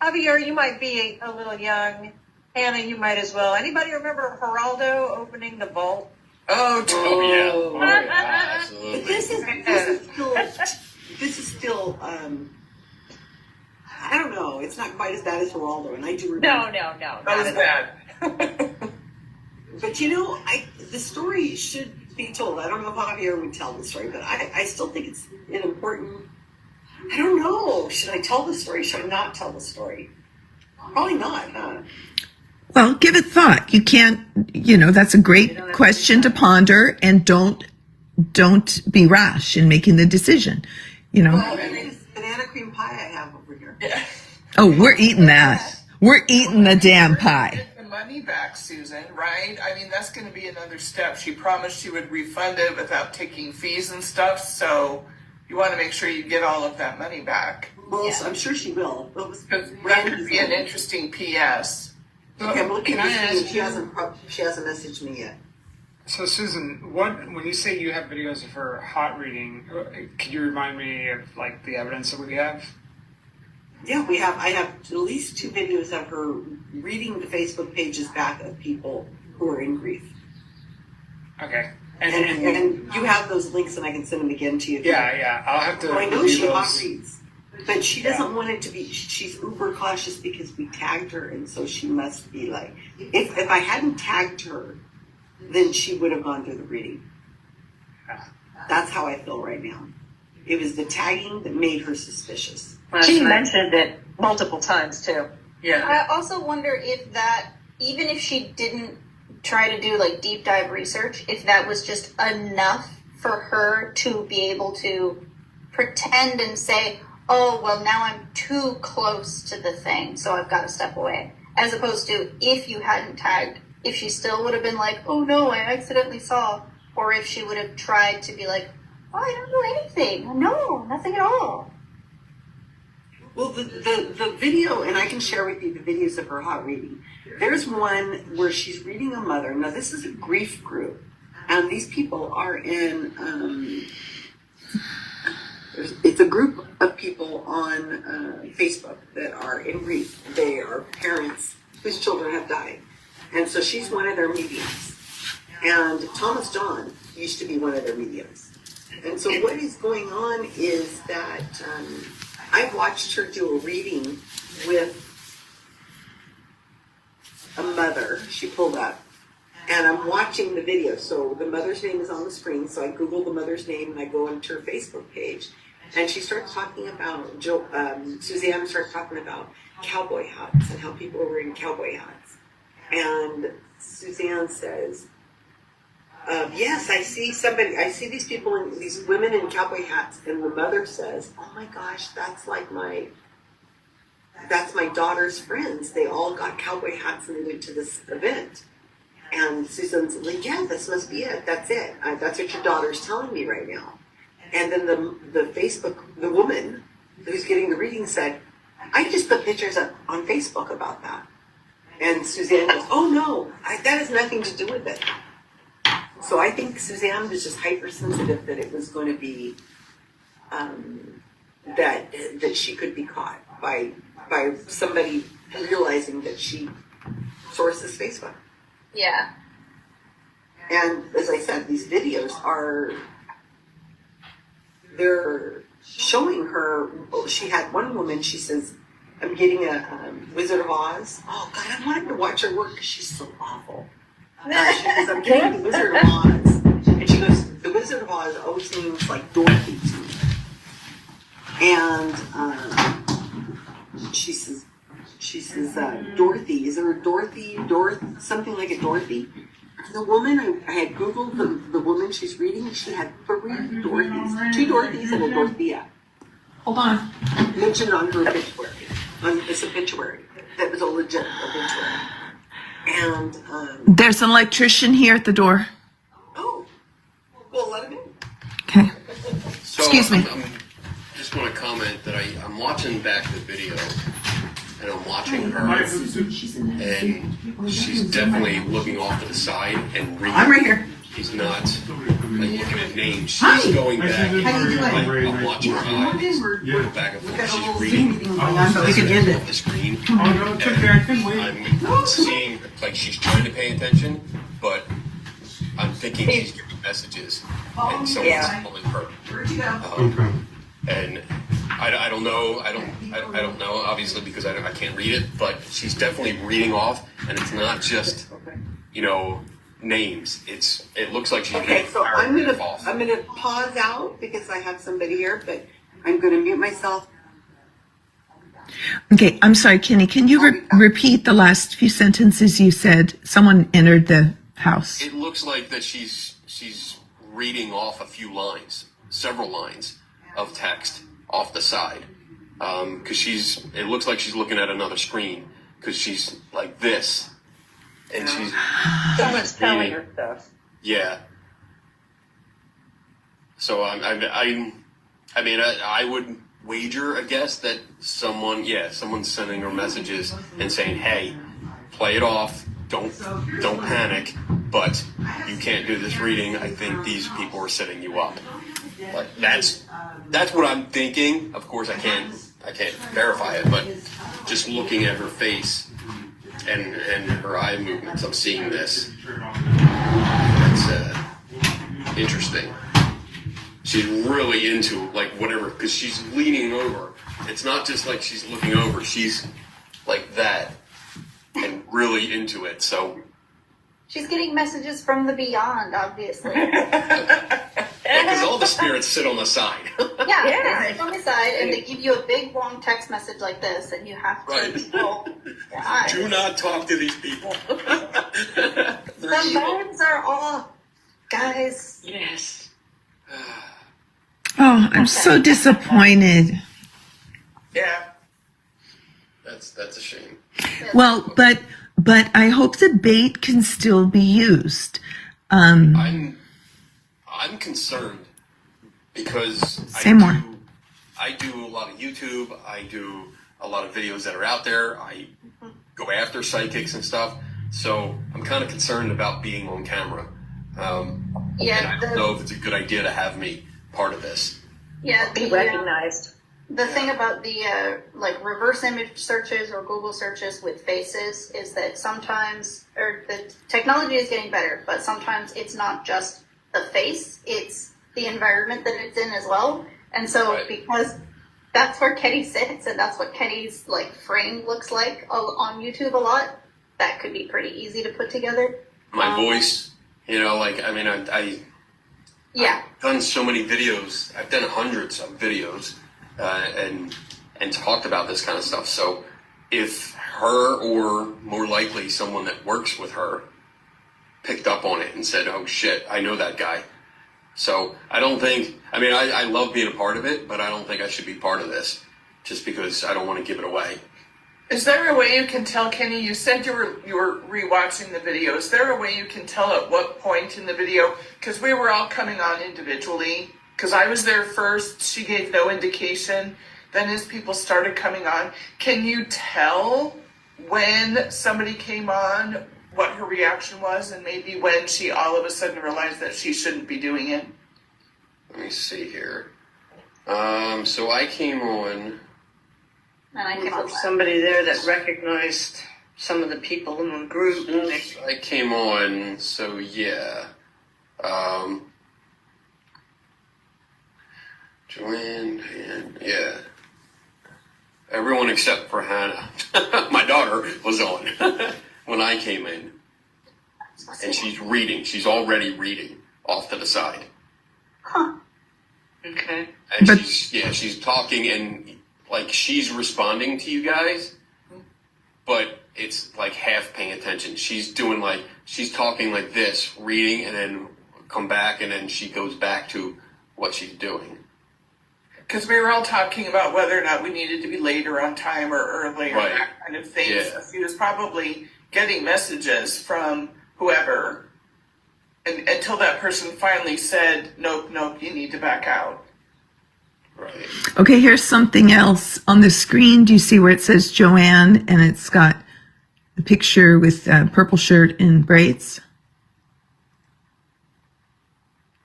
Javier, you might be a little young. Hannah, you might as well. Anybody remember Geraldo opening the vault? Oh yeah. Oh, yeah. Absolutely. But this is still, I don't know, it's not quite as bad as Geraldo, and I do remember. No. That was bad. But you know, the story should be told. I don't know if Javier would tell the story, but I still think it's an important. I don't know. Should I tell the story? Should I not tell the story? Probably not, huh? Well, give it thought. You can't, that's a great question to ponder, and don't be rash in making the decision, Well, and this banana cream pie I have over here. Oh, we're eating that. We're eating the damn pie. Get the money back, Susan, right? I mean, that's going to be another step. She promised she would refund it without taking fees and stuff, so you want to make sure you get all of that money back. Well, I'm sure she will. Because that could be an interesting PS. Okay, I'm looking Can I at this. ask She you- hasn't messaged me yet. So Susan, when you say you have videos of her hot reading, could you remind me of like the evidence that we have? Yeah, I have at least 2 videos of her reading the Facebook pages back of people who are in grief. Okay. And you have those links, and I can send them again to you. yeah, I'll have to Well, I know review she hot those. reads, but she doesn't want it to be. She's uber cautious because we tagged her, and so she must be like. If I hadn't tagged her, then she would have gone through the reading. That's how I feel right now. It was the tagging that made her suspicious. She mentioned it multiple times too. Yeah. I also wonder if that, even if she didn't try to do like deep dive research, if that was just enough for her to be able to pretend and say, oh, well, now I'm too close to the thing, so I've got to step away. As opposed to if you hadn't tagged, if she still would have been like, oh no, I accidentally saw, or if she would have tried to be like, oh, I don't know anything. No, nothing at all. Well, the video, and I can share with you the videos of her hot reading. There's one where she's reading a mother. Now, this is a grief group, and these people are in. It's a group of people on Facebook that are in grief. They are parents whose children have died, and so she's one of their mediums. And Thomas John used to be one of their mediums. And so what is going on is that I've watched her do a reading with a mother. She pulled up, and I'm watching the video. So the mother's name is on the screen. So I Google the mother's name and I go into her Facebook page, and she starts talking about Suzanne starts talking about cowboy hats and how people are wearing cowboy hats, and Suzanne says, yes, I see these people, these women in cowboy hats, and the mother says, oh my gosh, that's my daughter's friends. They all got cowboy hats and they went to this event. And Susan's like, yeah, this must be it. That's it. That's what your daughter's telling me right now. And then the woman who's getting the reading said, I just put pictures up on Facebook about that. And Suzanne goes, oh no, that has nothing to do with it. So I think Suzanne was just hypersensitive that it was going to be that she could be caught by somebody realizing that she sources Facebook. Yeah. And as I said, these videos they're showing her. She had one woman. She says, "I'm getting a Wizard of Oz." Oh God, I wanted to watch her work because she's so awful. She goes, I'm getting the Wizard of Oz. And she goes, the Wizard of Oz always seems like Dorothy to me. And she says, Dorothy, is there a Dorothy, something like a Dorothy? The woman, I had Googled the woman she's reading, she had 3 Dorothys, 2 Dorothys and a Dorothea. Hold on. Mentioned on her obituary, on this obituary. That was a legit obituary. And There's an electrician here at the door. oh, well, let him in. Okay. So Excuse me. I'm just want to comment that I'm watching back the video, and I'm watching her, and she's definitely looking off to the side and reading. I'm right here. She's not like looking at names. She's Hi. going back. How you doing? Like, I'm watching her eyes go back and forth. She's reading But we can end off it. the screen. Oh no, it's okay. I can wait. I'm seeing like she's trying to pay attention, but I'm thinking she's giving messages, and someone's calling her. And I don't know. I don't know. Obviously, because I can't read it, but she's definitely reading off, and it's not just names. It looks like she's Okay, reading so I'm paragraph off. gonna pause out because I have somebody here, but I'm gonna mute myself. Okay, I'm sorry, Kenny. Can you repeat the last few sentences you said? Someone entered the house. It looks like that she's reading off a few lines, several lines of text off the side, because it looks like she's looking at another screen because she's like this, and she's Someone's telling reading. her stuff. Yeah. So I would wager, I guess, that someone's sending her messages and saying, "Hey, play it off. Don't panic. But you can't do this reading. I think these people are setting you up." Like that's what I'm thinking. Of course, I can't verify it, but just looking at her face and her eye movements, I'm seeing this. interesting. She's really into like whatever, because she's leaning over. It's not just like she's looking over. She's like that and really into it. So She's getting messages from the beyond, obviously. because all the spirits sit on the side. Yeah, they sit on the side and they give you a big long text message like this, and you have to Right. roll your eyes. Do not talk to these people. They're The evil. phones are off, guys. Yes. Oh, I'm so disappointed. Yeah. That's a shame. Well, but I hope the bait can still be used. I'm concerned because Say more. I do a lot of YouTube. I do a lot of videos that are out there. I go after psychics and stuff. So I'm kind of concerned about being on camera. And I don't know if it's a good idea to have me part of this. Yeah, Be recognized. the thing about the like reverse image searches or Google searches with faces is that sometimes, or the technology is getting better, but sometimes it's not just the face, it's the environment that it's in as well. And so Right. because that's where Kenny sits and that's what Kenny's like frame looks like on YouTube a lot, that could be pretty easy to put together. My voice, like, I mean, I've done so many videos. I've done hundreds of videos and talked about this kind of stuff. So if her, or more likely someone that works with her, picked up on it and said, oh shit, I know that guy. So I don't think, I love being a part of it, but I don't think I should be part of this just because I don't want to give it away. Is there a way you can tell, Kenny? You said you were rewatching the video. Is there a way you can tell at what point in the video? Because we were all coming on individually. Because I was there first, she gave no indication. Then as people started coming on, can you tell when somebody came on what her reaction was, and maybe when she all of a sudden realized that she shouldn't be doing it? Let me see here. So I came on. And I came up with Somebody there that recognized some of the people in the group. I came on, so yeah. Joanne, and yeah. Everyone except for Hannah. My daughter was on when I came in. And she's reading. She's already reading off to the side. Okay. And But- she's talking and like she's responding to you guys, but it's like half paying attention. She's doing like, she's talking like this, reading, and then come back, and then she goes back to what she's doing. Because we were all talking about whether or not we needed to be later on time or earlier, Right. that kind of thing. Yeah. So she was probably getting messages from whoever, and until that person finally said, nope, you need to back out. Right. Okay, here's something else on the screen. Do you see where it says Joanne and it's got a picture with a purple shirt and braids?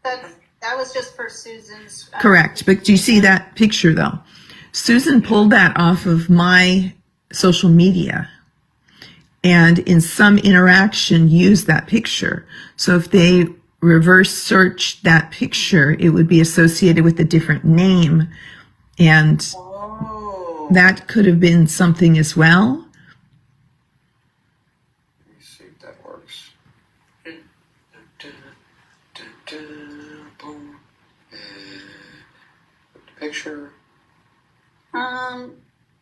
that was just for Susan's. Correct. But do you see that picture though? Susan pulled that off of my social media and in some interaction used that picture. So if they reverse search that picture, it would be associated with a different name. And Oh. that could have been something as well. Let me see if that works. Boom. Put the picture.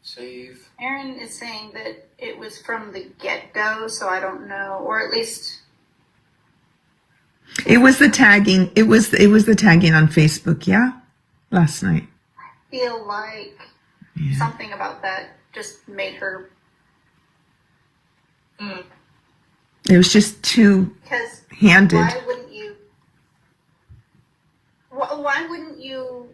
Save. Aaron is saying that it was from the get-go, so I don't know, or at least It was the tagging. It was the tagging on Facebook. Yeah. Last night. feel like something about that just made her, It was just too because handed. why wouldn't you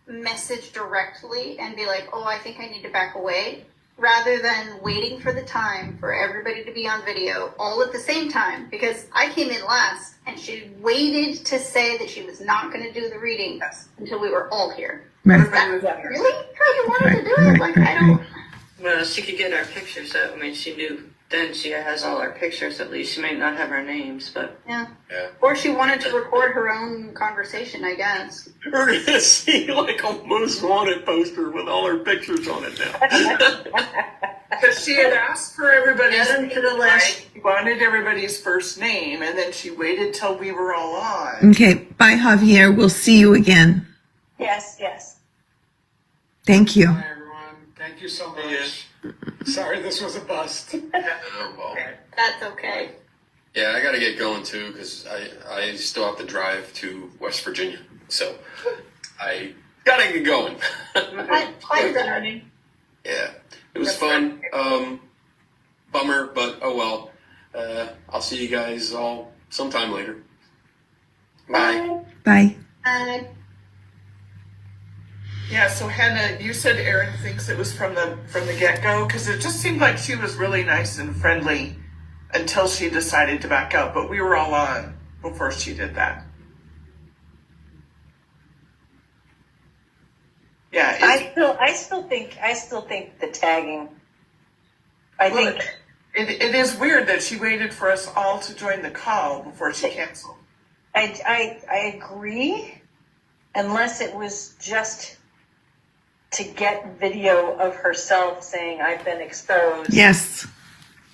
message directly and be like, oh, I think I need to back away, rather than waiting for the time for everybody to be on video all at the same time? Because I came in last and she waited to say that she was not going to do the reading until we were all here. Right. Is that really how you wanted to do it? Like, I don't. Well, she could get our pictures up. I mean, she knew then she has all our pictures at least. She might not have our names, but Yeah. Yeah. Or she wanted to record her own conversation, I guess. We're gonna see like a most wanted poster with all her pictures on it now. Because she had asked for everybody's Add 'em to the name, list. right? She wanted everybody's first name, and then she waited till we were all on. Okay, bye, Javier. We'll see you again. Yes, yes. Thank you. Hi, everyone. Thank you so much. Sorry this was a bust. Oh, well. That's okay. Yeah, I gotta get going too because I still have to drive to West Virginia, so I gotta get going. Fine, Saturday. Yeah, it was fun. Bummer, but oh well. I'll see you guys all sometime later. Bye. Bye. Yeah, so Hannah, you said Erin thinks it was from the get go because it just seemed like she was really nice and friendly until she decided to back out. But we were all on before she did that. Yeah, I still think the tagging. I think it is weird that she waited for us all to join the call before she canceled. I agree, unless it was just to get video of herself saying I've been exposed. Yes.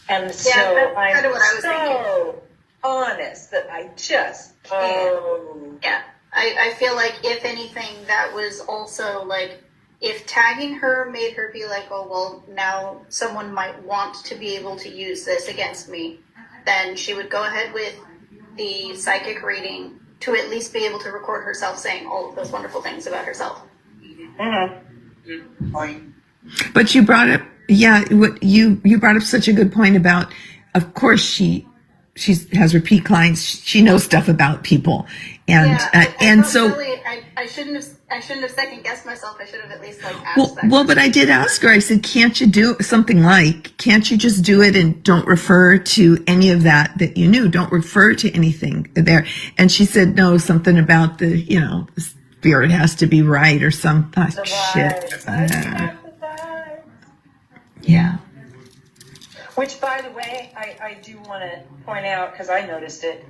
And so that's I'm kinda what I was so honest that I just can't. Yeah. I feel like if anything, that was also like, if tagging her made her be like, oh, well, now someone might want to be able to use this against me, then she would go ahead with the psychic reading to at least be able to record herself saying all of those wonderful things about herself. But you brought up, yeah, what you brought up such a good point about, of course she has repeat clients. She knows stuff about people, and I so. really, I shouldn't have second guessed myself. I should have at least like asked that. Well, but I did ask her. I said, "Can't you do something like? Can't you just do it and don't refer to any of that you knew? Don't refer to anything there." And she said, "No, something about the spirit has to be right or some shit." Yeah. Which, by the way, I do want to point out, because I noticed it,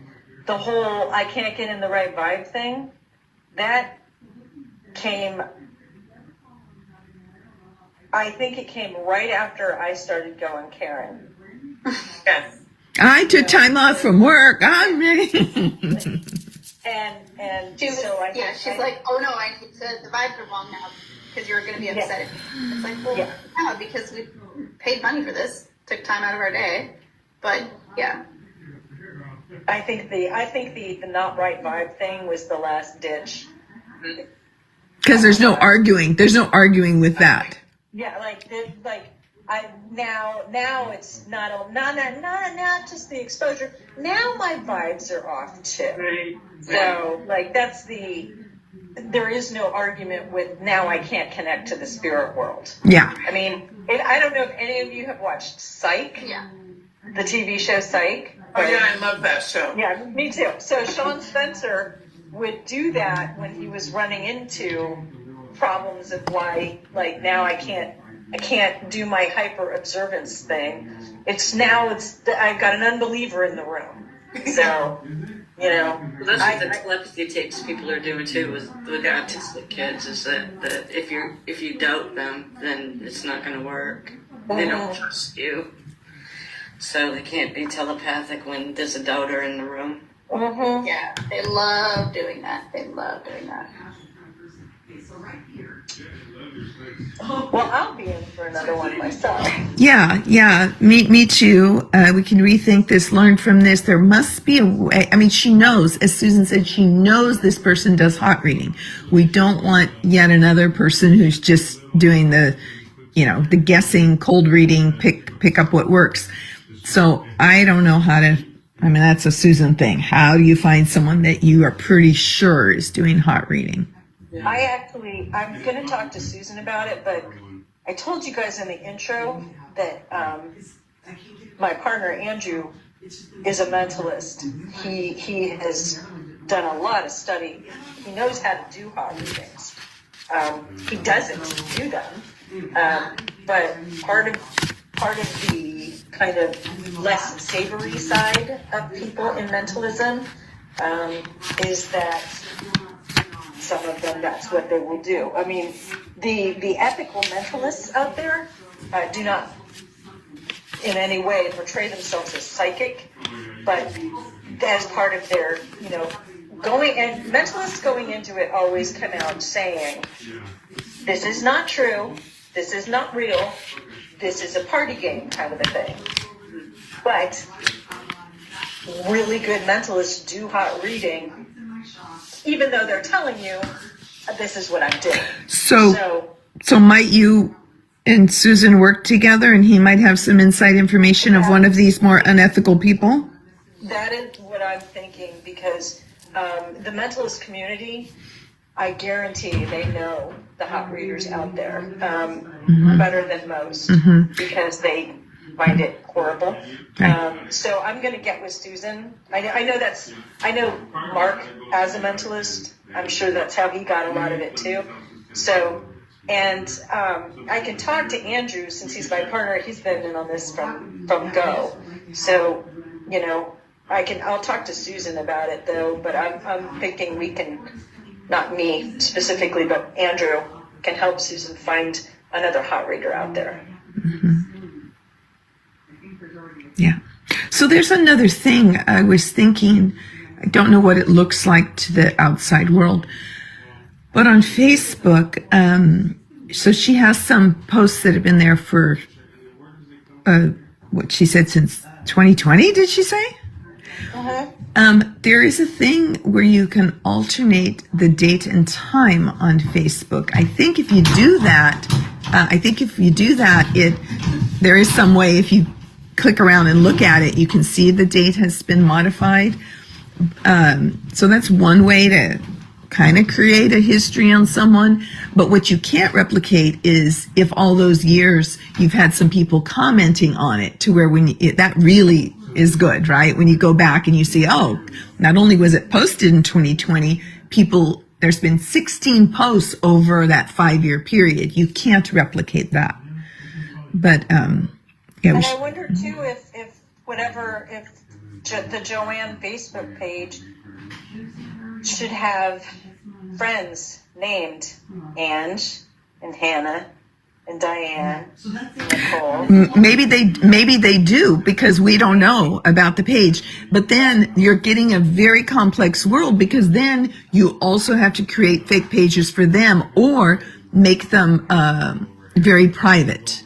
the whole I can't get in the right vibe thing, that came, I think it came right after I started going Karen. Yes. I took time off from work. I'm And She was, so I yeah, she's like, oh no, I need to, the vibes are wrong now because you're going to be upset at me. It's like, well, yeah, because we paid money for this, took time out of our day, but yeah. I think the not right vibe thing was the last ditch. because there's no arguing. There's no arguing with that. Yeah, now it's not just the exposure. Now my vibes are off too. Right. So there is no argument with now I can't connect to the spirit world. Yeah. I mean, I don't know if any of you have watched Psych. Yeah. The TV show Psych. Oh yeah, I love that show. Yeah, me too. So Sean Spencer would do that when he was running into problems of why, like, now I can't do my hyper observance thing. I've got an unbeliever in the room. So, Well, that's what the telepathy tapes people are doing too with the autistic kids, is that if you doubt them, then it's not going to work. They don't trust you. So they can't be telepathic when there's a doubter in the room. Mm-hmm. Yeah, they love doing that. They love doing that. Well, I'll be in for another one myself. Yeah, me too. We can rethink this, learn from this. There must be a way. I mean, she knows, as Susan said, she knows this person does hot reading. We don't want yet another person who's just doing the guessing, cold reading, pick up what works. So I don't know how to, that's a Susan thing. How do you find someone that you are pretty sure is doing hot reading? I'm going to talk to Susan about it, but I told you guys in the intro that my partner, Andrew, is a mentalist. He has done a lot of study. He knows how to do hot readings. He doesn't do them. But part of the kind of less savory side of people in mentalism, is that some of them, that's what they will do. I mean, the ethical mentalists out there do not in any way portray themselves as psychic, but as part of their, mentalists going into it always come out saying, this is not true, this is not real, this is a party game kind of a thing. But really good mentalists do hot reading, even though they're telling you, this is what I'm doing. So might you and Susan work together, and he might have some inside information of one of these more unethical people? That is what I'm thinking, because the mentalist community, I guarantee they know the hot readers out there better than most, because they find it horrible. So I'm going to get with Susan. I know Mark as a mentalist. I'm sure that's how he got a lot of it too. So, and I can talk to Andrew, since he's my partner. He's been in on this from go. So, I'll talk to Susan about it though. But I'm thinking we can, not me specifically, but Andrew can help Susan find another hot reader out there. Yeah. So there's another thing I was thinking. I don't know what it looks like to the outside world, but on Facebook, so she has some posts that have been there for, what she said, since 2020, did she say? There is a thing where you can alternate the date and time on Facebook. I think if you do that, there is some way, if you click around and look at it, you can see the date has been modified. So that's one way to kind of create a history on someone. But what you can't replicate is if all those years you've had some people commenting on it, to where that really is good, right? When you go back and you see, oh, not only was it posted in 2020, there's been 16 posts over that 5-year period. You can't replicate that. But, And I wonder too if the Joanne Facebook page should have friends named Ange and Hannah and Diane, Nicole. maybe they do, because we don't know about the page. But then you're getting a very complex world, because then you also have to create fake pages for them, or make them very private.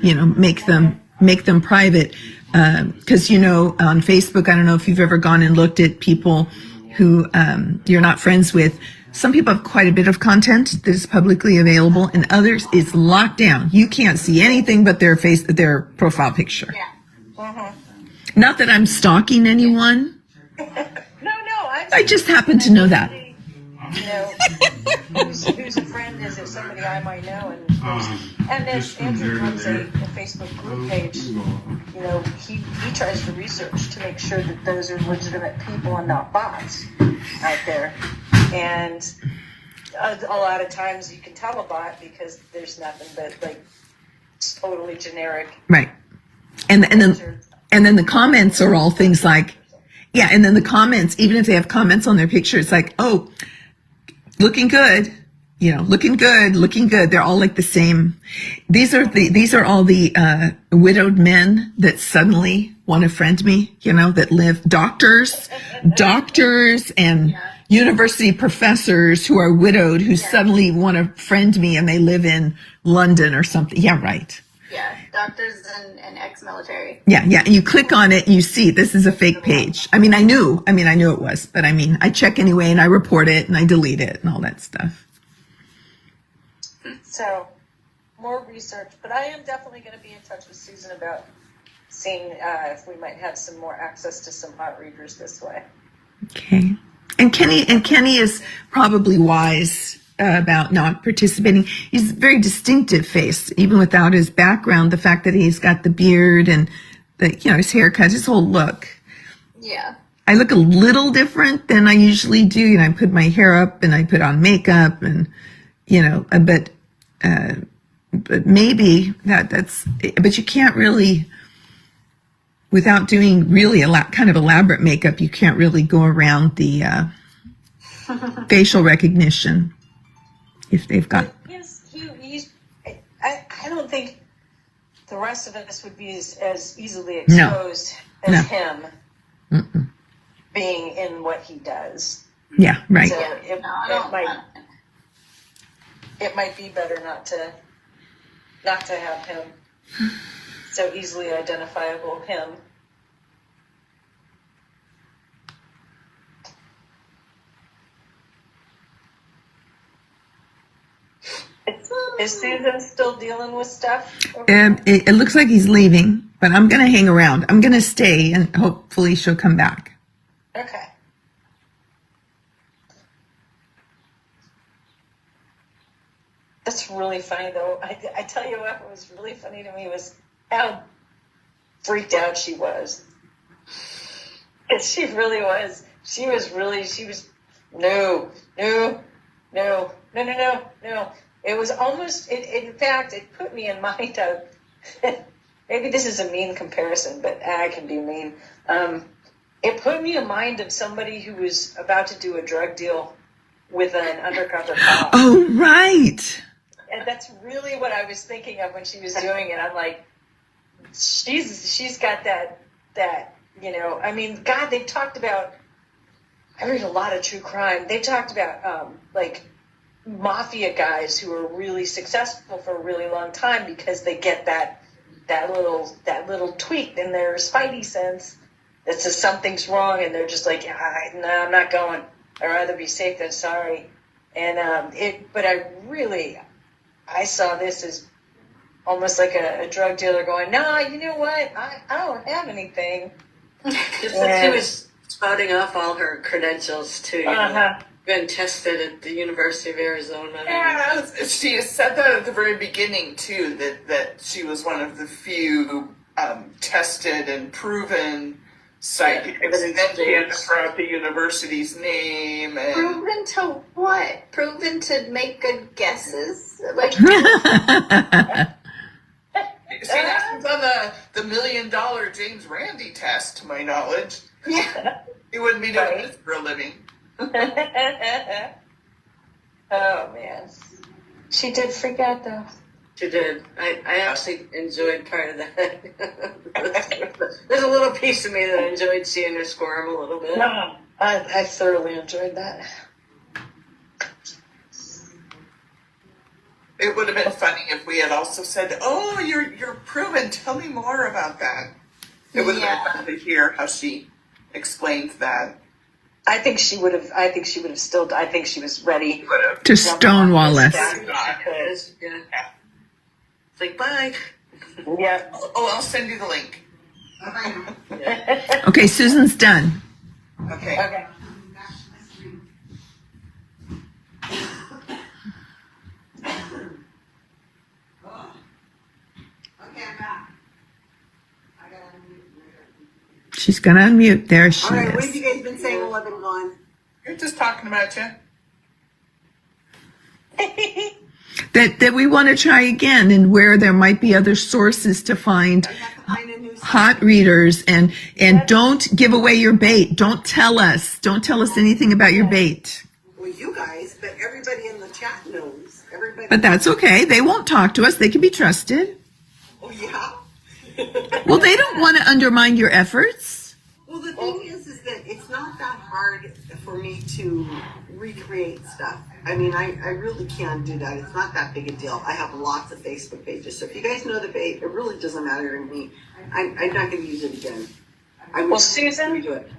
Make them private, because on Facebook, I don't know if you've ever gone and looked at people who you're not friends with. Some people have quite a bit of content that is publicly available, and others is locked down. You can't see anything but their profile picture. Yeah. Not that I'm stalking anyone. No, I just happen to know that. Who's a friend is if somebody I might know, and if Andrew runs a Facebook group page, he tries to research to make sure that those are legitimate people and not bots out there. And a lot of times you can tell a bot because there's nothing but totally generic. Right. And then the comments are all things like, yeah, and then the comments, even if they have comments on their picture, it's like, oh, looking good, looking good. They're all like the same. These are all the widowed men that suddenly want to friend me, that live, doctors and university professors who are widowed, who suddenly want to friend me, and they live in London or something. Yeah, right. Yeah, doctors and ex-military. Yeah. And you click on it, and you see this is a fake page. I knew it was, but I check anyway, and I report it, and I delete it, and all that stuff. So, more research, but I am definitely going to be in touch with Susan about seeing if we might have some more access to some hot readers this way. Okay. And Kenny is probably wise about not participating. He's a very distinctive face, even without his background. The fact that he's got the beard and his haircut, his whole look. Yeah. I look a little different than I usually do. I put my hair up and I put on makeup, and but maybe but you can't really. without doing really kind of elaborate makeup, you can't really go around the facial recognition if they've got. Yes, I don't think the rest of us would be as easily exposed as him being in what he does. Yeah, right. So it might be better not to have him so easily identifiable him. Is Susan still dealing with stuff? It looks like he's leaving, but I'm going to hang around. I'm going to stay, and hopefully she'll come back. Okay. That's really funny, though. I tell you what was really funny to me was how freaked out she was. She really was. She was, no. It was almost, in fact, it put me in mind of, maybe this is a mean comparison, but I can be mean. It put me in mind of somebody who was about to do a drug deal with an undercover cop. Oh, right. And that's really what I was thinking of when she was doing it. I'm like, she's got that, I mean, God, they've talked about, I read a lot of true crime. They talked about, mafia guys who are really successful for a really long time because they get that little tweak in their spidey sense that says something's wrong, and they're just like, no, I'm not going. I'd rather be safe than sorry. And but I saw this as almost like a drug dealer going, no, you know what? I don't have anything. She was spouting off all her credentials too. Been tested at the University of Arizona. Yeah, she said that at the very beginning too, that she was one of the few tested and proven psychics. And then she had to throw out the university's name. And Proven to what? Proven to make good guesses? Like, see, that was on the $1 million James Randi test, to my knowledge. yeah. He wouldn't be doing this for a living. Oh, man. She did freak out, though. She did. I actually enjoyed part of that. There's a little piece of me that enjoyed seeing her squirm a little bit. No, I thoroughly enjoyed that. It would have been funny if we had also said, "Oh, you're proven. Tell me more about that." It would have been fun to hear how she explained that. I think she would have still, I think she was ready. To stonewall us. Because, yeah. It's like, bye. Yeah. Oh, I'll send you the link. Okay, Susan's done. Okay. Okay. She's going to unmute. There she All right, what have is. you guys been saying while I've been gone? You're just talking about you. That we want to try again, and where there might be other sources to find I have to find a new hot readers, and don't give away your bait. Don't tell us anything about your bait. Well, you guys, but everybody in the chat knows. Everybody. But that's okay. They won't talk to us. They can be trusted. Oh, yeah? Well, they don't want to undermine your efforts. Well, the thing is that it's not that hard for me to recreate stuff. I mean, I really can do that. It's not that big a deal. I have lots of Facebook pages. So if you guys know the bait, it really doesn't matter to me. I'm not going to use it again. Well, Susan, redo it.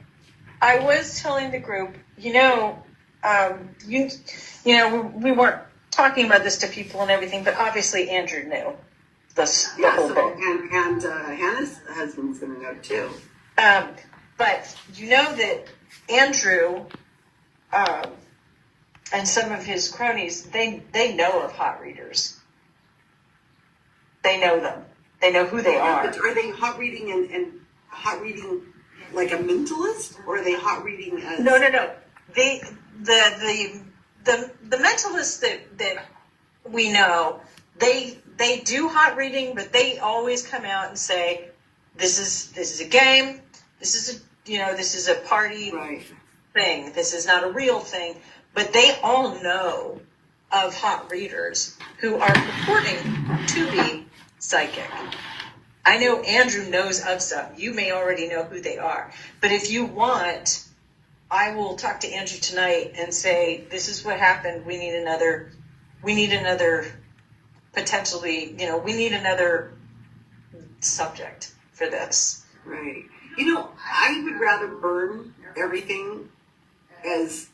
I was telling the group, we weren't talking about this to people and everything, but obviously Andrew knew the whole thing. And Hannah's husband's going to know too. But you know that Andrew and some of his cronies, they know of hot readers. They know them. They know who they are. But are they hot reading and hot reading like a mentalist, or are they hot reading as? No. The mentalists that we know, they do hot reading, but they always come out and say this is a game. This is this is a party Right. thing. This is not a real thing. But they all know of hot readers who are purporting to be psychic. I know Andrew knows of some. You may already know who they are. But if you want, I will talk to Andrew tonight and say, this is what happened. We need another potentially, we need another subject for this. Right. I would rather burn everything as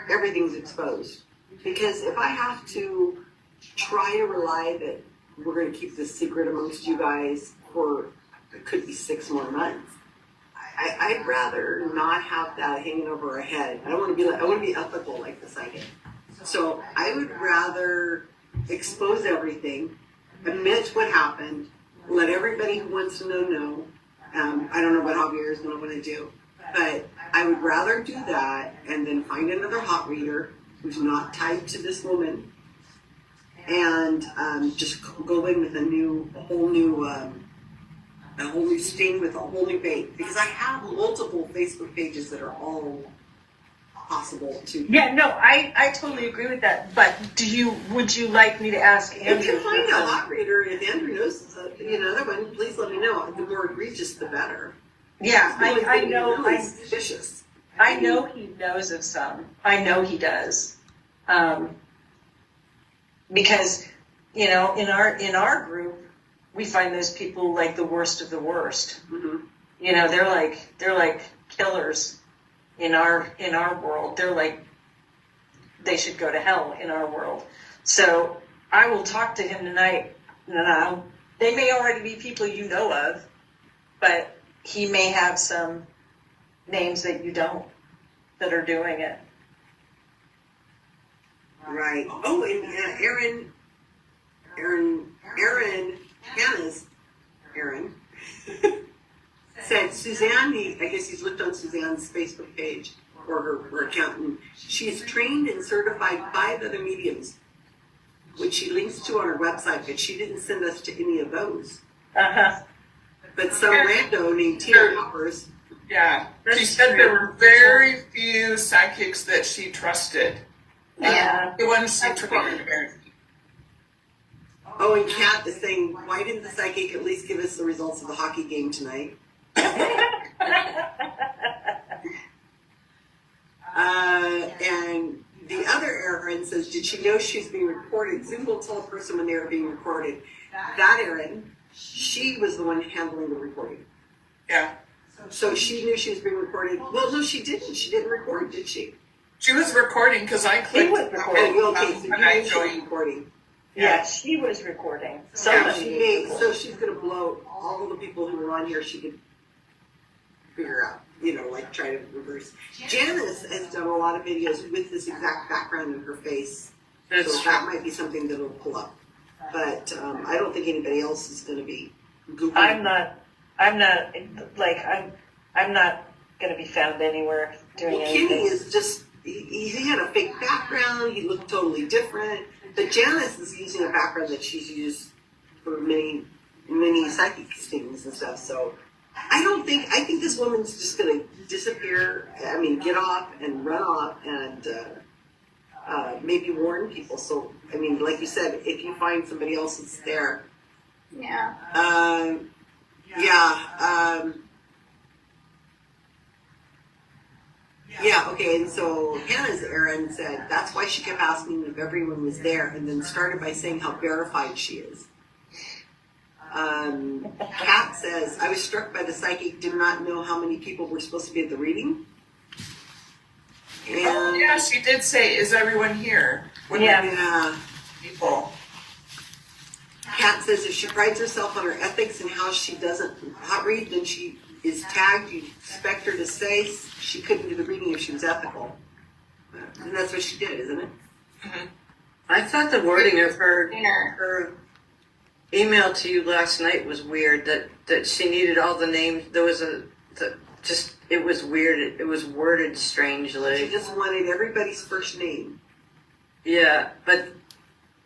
everything's exposed. Because if I have to try to rely that we're going to keep this secret amongst you guys for, it could be 6 more months, I'd rather not have that hanging over our head. I want to be ethical like the psychic. So I would rather expose everything, admit what happened, let everybody who wants to know. I don't know what Javier is going to want to do, but I would rather do that and then find another hot reader who's not tied to this woman, and just go in with a whole new sting with a whole new bait. Because I have multiple Facebook pages that are all possible to. Yeah, no, I totally agree with that. But would you like me to ask Andrew? If you find a hot reader, if Andrew knows another one, please let me know. The more egregious, the better. Yeah, I It's know. really suspicious. I know he knows of some. I know he does. Because, in our group, we find those people like the worst of the worst. Mm-hmm. They're like killers in our world. They're like, they should go to hell in our world. So I will talk to him tonight. They may already be people you know of, but he may have some names that you don't that are doing it. Right. Oh, and Hannah's Aaron said Suzanne, I guess he's looked on Suzanne's Facebook page or her account, and she is trained and certified 5 other mediums, which she links to on her website, but she didn't send us to any of those. Uh-huh. But some rando named Tina Hoppers. Yeah, she said there were very few psychics that she trusted. Yeah. The ones she trained. Oh, and Kat is saying, why didn't the psychic at least give us the results of the hockey game tonight? And the other Erin says, did she know she was being recorded? Zoom will tell a person when they are being recorded. That Erin, she was the one handling the recording. Yeah. So she knew she was being recorded. Well, no, she didn't. She didn't record, did she? She was recording because I clicked was recording. Oh, okay, so you when I knew she was joined. recording. Yeah, she was recording. So Somebody. so she's going to blow all of the people who were on here. She could figure out, try to reverse. Janice has done a lot of videos with this exact background in her face. That's So that might be something that'll pull up. But I don't think anybody else is going to be Googling. I'm not going to be found anywhere doing Well, Kenny anything. is just, he had a fake background. He looked totally different. But Janice is using a background that she's used for many psychic stings and stuff. So I think this woman's just going to disappear. Get off and run off and maybe warn people. So, like you said, if you find somebody else that's there. Yeah. Yeah, okay, and so Hannah's Erin said that's why she kept asking if everyone was there, and then started by saying how verified she is. Kat says, I was struck by the psychic, did not know how many people were supposed to be at the reading. And Yeah, she did say, is everyone here? When Yeah. people. Kat says if she prides herself on her ethics and how she doesn't hot read, then she is tagged. You expect her to say she couldn't do the reading if she was ethical. And that's what she did, isn't it? I thought the wording of her Dinner. email to you last night was weird. That she needed all the names. There was it was weird. It was worded She strangely. just wanted everybody's first name. Yeah, but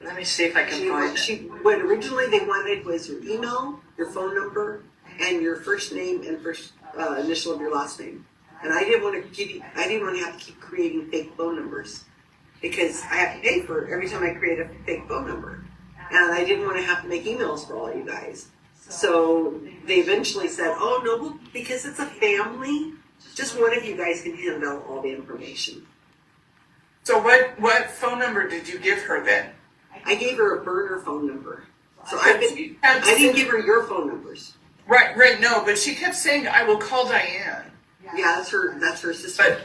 let me see if I can find it. What originally they wanted was your email, your phone number, and your first name and first initial of your last name. And I didn't want to have to keep creating fake phone numbers because I have to pay for every time I create a fake phone number. And I didn't want to have to make emails for all you guys. So they eventually said, oh no, well, because it's a family, just one of you guys can handle all the information. So what phone number did you give her then? I gave her a burner phone number. So I didn't give her your phone numbers. Right, no, but she kept saying, I will call Diane. Yeah, that's her sister.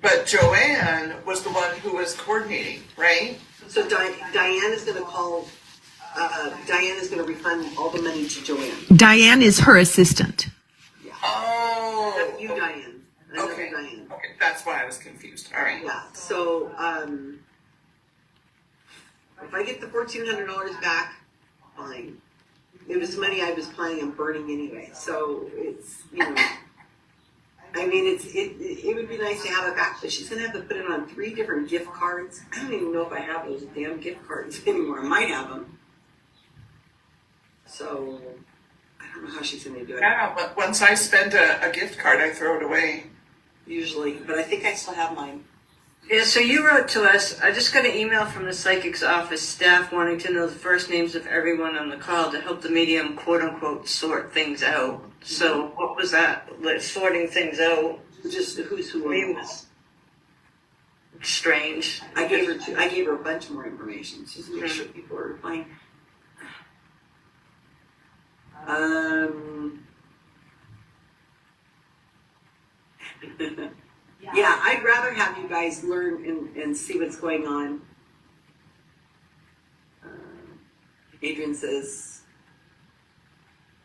But Joanne was the one who was coordinating, right? So Diane is going to call, Diane is going to refund all the money to Joanne. Diane is her assistant. Oh. You, Diane. Another Okay. Diane. Okay, that's why I was confused. All right. Yeah, so, if I get the $1,400 back, fine. It was money I was planning on burning anyway, so it's, I mean, it would be nice to have it back, but she's gonna have to put it on 3 different gift cards. I don't even know if I have those damn gift cards anymore. I might have them. So, I don't know how she's gonna do it. Yeah, but once I spend a gift card, I throw it away. Usually, but I think I still have mine. Yeah, so you wrote to us, I just got an email from the psychic's office staff wanting to know the first names of everyone on the call to help the medium, quote unquote, sort things out. So what was that? Like, sorting things out? Just who's who on this. Strange. I gave her a bunch more information, just to make sure people are replying. Yeah, I'd rather have you guys learn and see what's going on. Adrian says,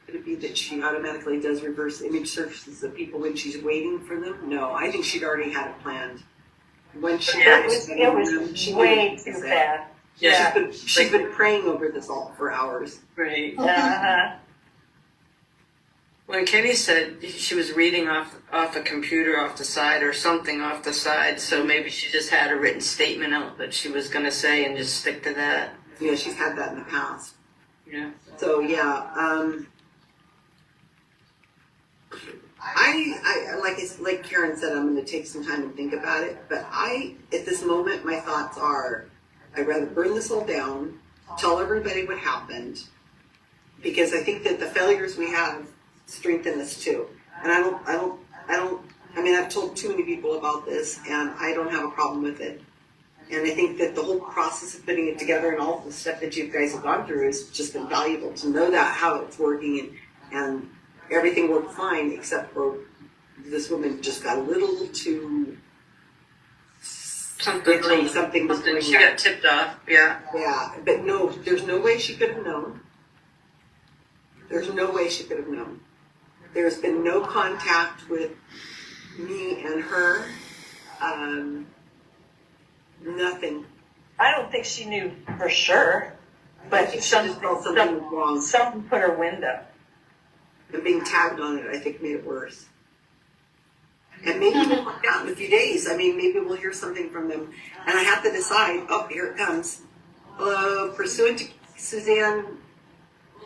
could it be that she automatically does reverse image searches of people when she's waiting for them? No, I think she'd already had it planned. When she It was way too fast. Yeah. She's been praying over this all for hours. Right. Uh-huh. When Kenny said she was reading off a computer off the side or something off the side, so maybe she just had a written statement out that she was going to say and just stick to that. Yeah, she's had that in the past. Yeah. So yeah, like Karen said, I'm going to take some time and think about it. But at this moment, my thoughts are, I'd rather burn this all down, tell everybody what happened, because I think that the failures we have strengthen us too. And I mean, I've told too many people about this, and I don't have a problem with it. And I think that the whole process of putting it together and all the stuff that you guys have gone through has just been valuable to know that how it's working, and everything worked fine except for this woman just got a little too Something was going she got tipped off. Yeah. Yeah, but no, there's no way she could have known. There's no way she could have known. There's been no contact with me and her. Nothing. I don't think she knew for sure, but She just felt something was wrong. something put her wind up. And being tagged on it, I think, made it worse. And maybe we'll find out in a few days. I mean, maybe we'll hear something from them. And I have to decide, oh, here it comes. Pursuant to Suzanne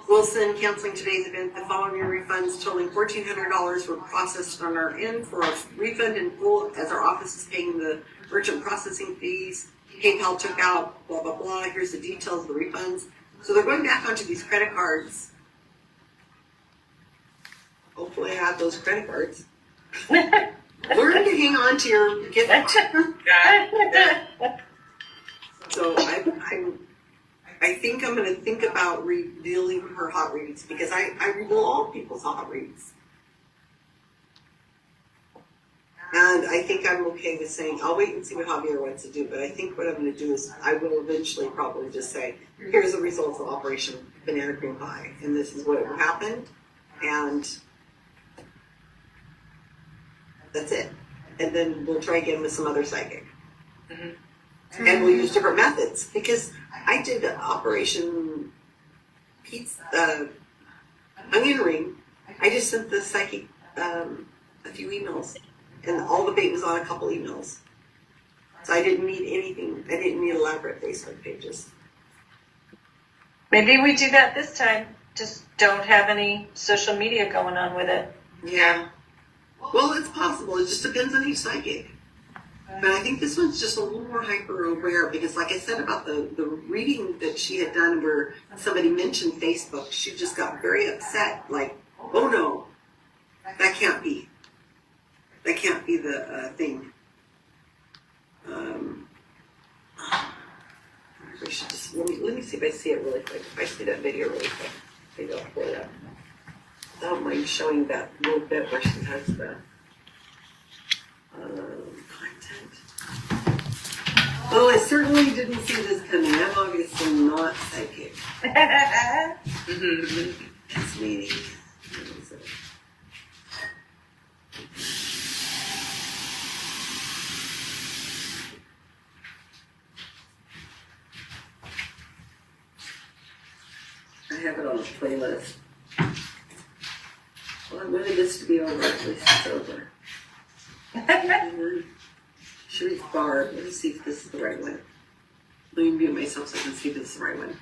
Wilson canceling today's event, the following refunds totaling $1,400 were processed on our end for a refund in full as our office is paying the merchant processing fees. PayPal took out, blah, blah, blah. Here's the details of the refunds. So they're going back onto these credit cards. Hopefully I have those credit cards. Learn to hang on to your gift. So I think I'm going to think about revealing her hot reads, because I reveal all people's hot reads. And I think I'm okay with saying, I'll wait and see what Javier wants to do, but I think what I'm going to do is I will eventually probably just say, here's the results of Operation Banana Cream Pie, and this is what happened, and that's it. And then we'll try again with some other psychic. Mm-hmm. And we'll use different methods, because I did Operation Pizza, Onion Ring. I just sent the psychic a few emails, and all the bait was on a couple emails. So I didn't need anything. I didn't need elaborate Facebook pages. Maybe we do that this time. just don't have any social media going on with it. Yeah. Well, it's possible. It just depends on each psychic. But I think this one's just a little more hyper aware because, like I said about the reading that she had done where somebody mentioned Facebook, she just got very upset. Like, oh no, that can't be. That can't be the thing. I should just let me see if I see it really quick. If I see that video really quick, maybe I'll pull it up. I don't mind showing that little bit where she has the content. Oh, I certainly didn't see this coming. I'm obviously not psychic. It's me. What is it? I have it on a playlist. Well, I wanted this to be over, at least it's over. Sharif Barb. Let me see if this is the right one. Let me mute myself so I can see if this is the right one.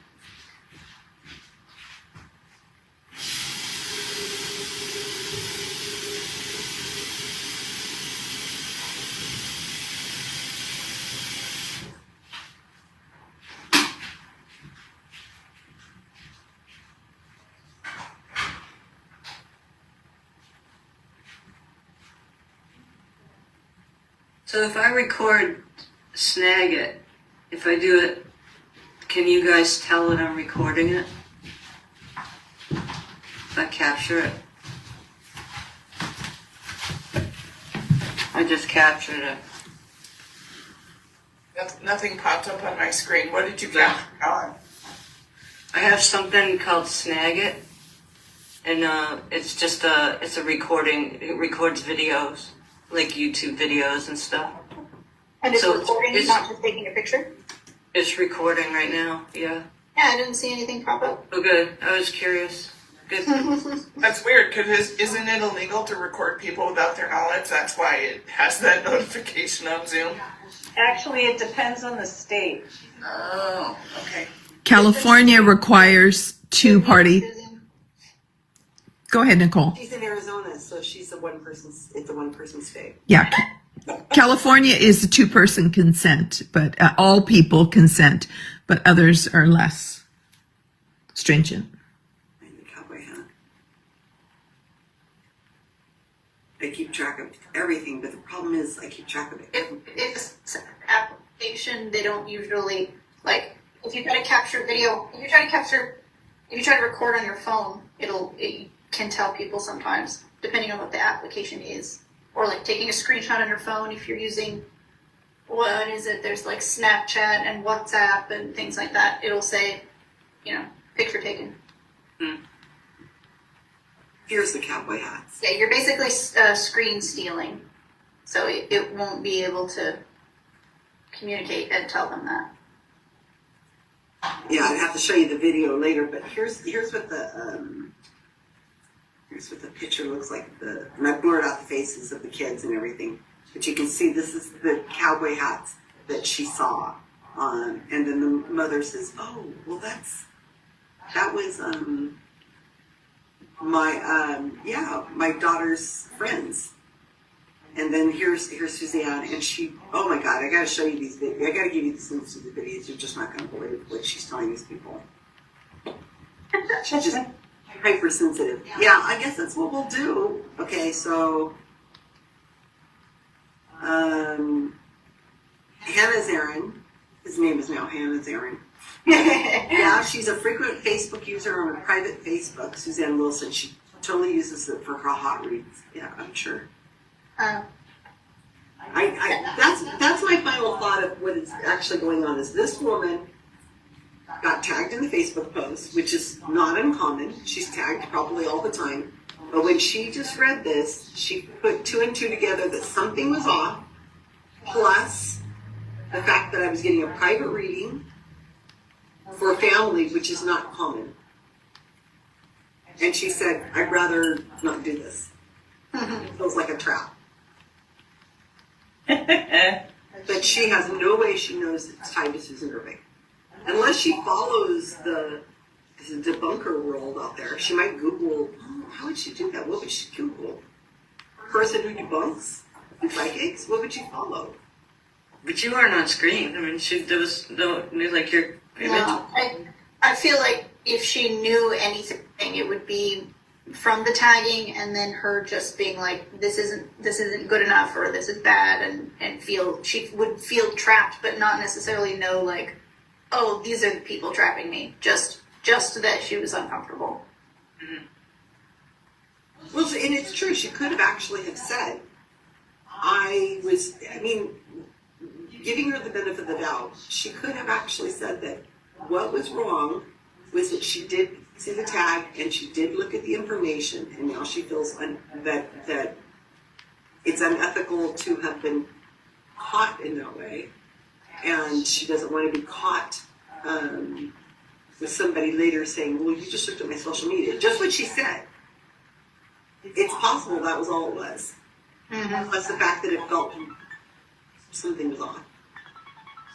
So if I record Snag It, if I do it, can you guys tell that I'm recording it? If I capture it? I just captured it. Nothing popped up on my screen. What did you capture on? I have something called Snag It, and it's just it's a recording. It records videos, like YouTube videos and stuff. And it's So recording, it's- not just taking a picture? It's recording right now. Yeah. Yeah, I didn't see anything pop up. Oh, good. I was curious. Good. That's weird because isn't it illegal to record people without their knowledge? That's why it has that notification on Zoom. Actually, it depends on the state. Oh, okay. California requires two-party. Go ahead, Nicole. She's in Arizona, so she's it's a one-person state. Yeah. California is a two-person consent, but all people consent, but others are less stringent. And the cowboy hat. I keep track of everything, but the problem is I keep track of it. If it's an application, they don't usually, like, if you try to capture video, if you try to record on your phone, it can tell people sometimes, depending on what the application is. Or like taking a screenshot on your phone if you're using, what is it, there's like Snapchat and WhatsApp and things like that. It'll say, picture taken. Here's the cowboy hats. Yeah, you're basically screen stealing. So it won't be able to communicate and tell them that. Yeah, I'd have to show you the video later, but here's what the picture looks like. And I blurred out the faces of the kids and everything, but you can see this is the cowboy hats that she saw. And then the mother says, "Oh, well, that was my daughter's friends." And then here's Suzanne, and she, oh my God, I got to show you these videos. I got to give you the links to the videos. You're just not going to believe what she's telling these people. She's just hypersensitive. Yeah, I guess that's what we'll do. Okay, so Hannah Zarin. His name is now Hannah Zarin. Yeah, she's a frequent Facebook user on a private Facebook. Suzanne Wilson. She totally uses it for her hot reads. Yeah, I'm sure. That's my final thought of what is actually going on. Is this woman got tagged in the Facebook post, which is not uncommon. She's tagged probably all the time. But when she just read this, she put two and two together that something was off, plus the fact that I was getting a private reading for a family, which is not common. And she said, I'd rather not do this. It feels like a trap. But she has no way she knows it's tied to Susan Irving. Unless she follows the the debunker world out there. She might Google, oh, how would she do that? What would she Google? Person who debunks psychics? What would she follow? But you aren't on screen. I mean, there was no, like your image. No, I feel like if she knew anything, it would be from the tagging and then her just being like, this isn't good enough or this is bad, and she would feel trapped, but not necessarily know like, oh, these are the people trapping me. Just that she was uncomfortable. Well, and it's true. She could have actually have said, giving her the benefit of the doubt, she could have actually said that what was wrong was that she did see the tag and she did look at the information, and now she feels that it's unethical to have been caught in that way, and she doesn't want to be caught with somebody later saying, well, you just looked at my social media. Just what she said. It's possible that was all it was. Plus the fact that it felt something was off.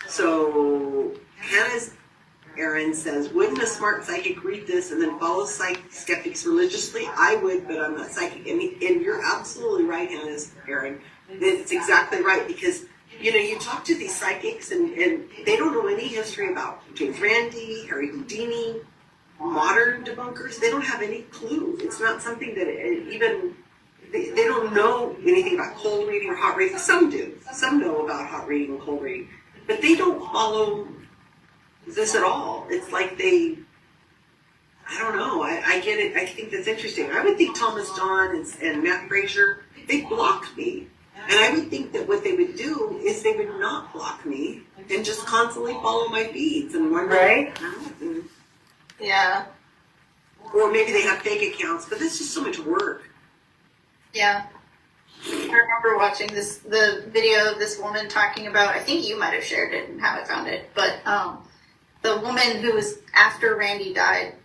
So Aaron says, wouldn't a smart psychic read this and then follow skeptics religiously? I would, but I'm not psychic. I mean, and you're absolutely right, Aaron. It's exactly right, because you talk to these psychics and they don't know any history about James Randi, Harry Houdini, modern debunkers. They don't have any clue. It's not something that even they don't know anything about cold reading or hot reading. Some do. Some know about hot reading and cold reading, but they don't follow this at all. It's like I don't know. I get it. I think that's interesting. I would think Thomas John and Matt Frazier, they blocked me. And I would think that what they would do is they would not block me and just constantly follow my feeds and wonder. Right. Yeah. Or maybe they have fake accounts, but that's just so much work. Yeah. I remember watching the video of this woman talking about, I think you might have shared it and how I found it, but the woman who was after Randy died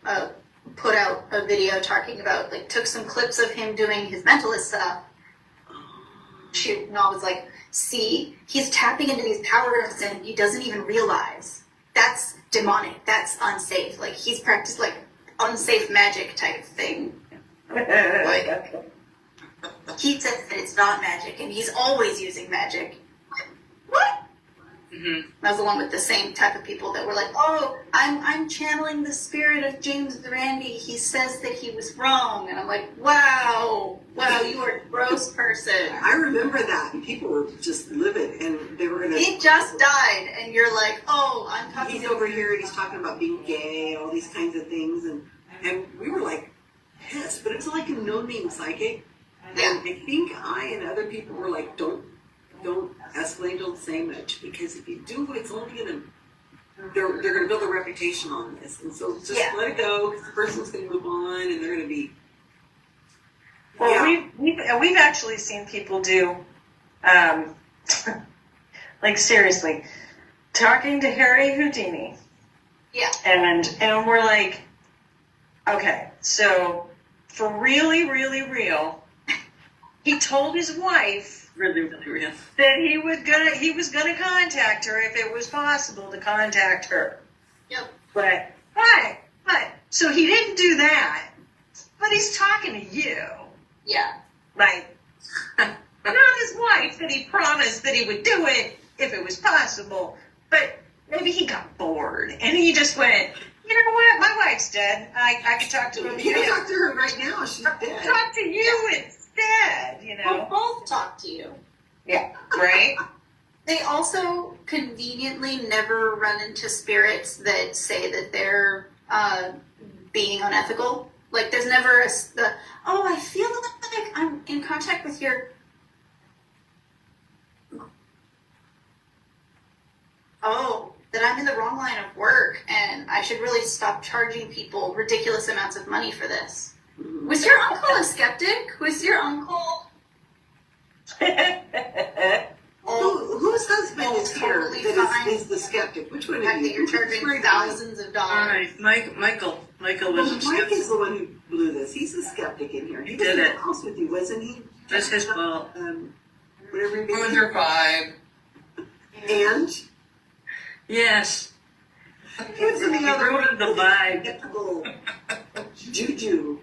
put out a video talking about, like, took some clips of him doing his mentalist stuff. She was like, see, he's tapping into these powers and he doesn't even realize. That's demonic. That's unsafe. Like, he's practiced, like, unsafe magic type thing. Like, he says that it's not magic and he's always using magic. What? That was the one with the same type of people that were like, oh, I'm channeling the spirit of James Randi. He says that he was wrong. And I'm like, wow, you are a gross person. I remember that. And people were just livid, and they were going to... He just died, and you're like, oh, I'm talking... He's over here, and he's talking about being gay, all these kinds of things, and we were like pissed, but it's like a no-name psychic. Yeah. And I think I and other people were like, don't escalate, don't say much, because if you do, it's only going to... They're going to build a reputation on this, and so just let it go, because the person's going to move on, and they're going to be... Well, we've actually seen people do, like, seriously, talking to Harry Houdini. Yeah. And we're like, okay, so for really, really real, he told his wife Really, really real. that he was gonna contact her if it was possible to contact her. Yep. But so he didn't do that, but he's talking to you. Yeah. Like, not his wife, that he promised that he would do it if it was possible, but maybe he got bored and he just went, you know what, my wife's dead. I can talk to her. You can talk to her right now, she's dead. Talk to you instead, We'll both talk to you. Yeah, right? They also conveniently never run into spirits that say that they're being unethical. Like, there's never I feel like I'm in contact with your... Oh, that I'm in the wrong line of work and I should really stop charging people ridiculous amounts of money for this. Was your uncle a skeptic? Was your uncle... Whose husband is here totally that fine. is the skeptic? Which one The of fact you? that you're charging Which thousands of All dollars. right, Michael was Well, Mike is the one who blew this. He's the skeptic in here. He was Did in it. the house with you, wasn't he? That's his fault. Whatever he With her vibe. And Yes. It's in the other ruined the vibe. Get the little juju.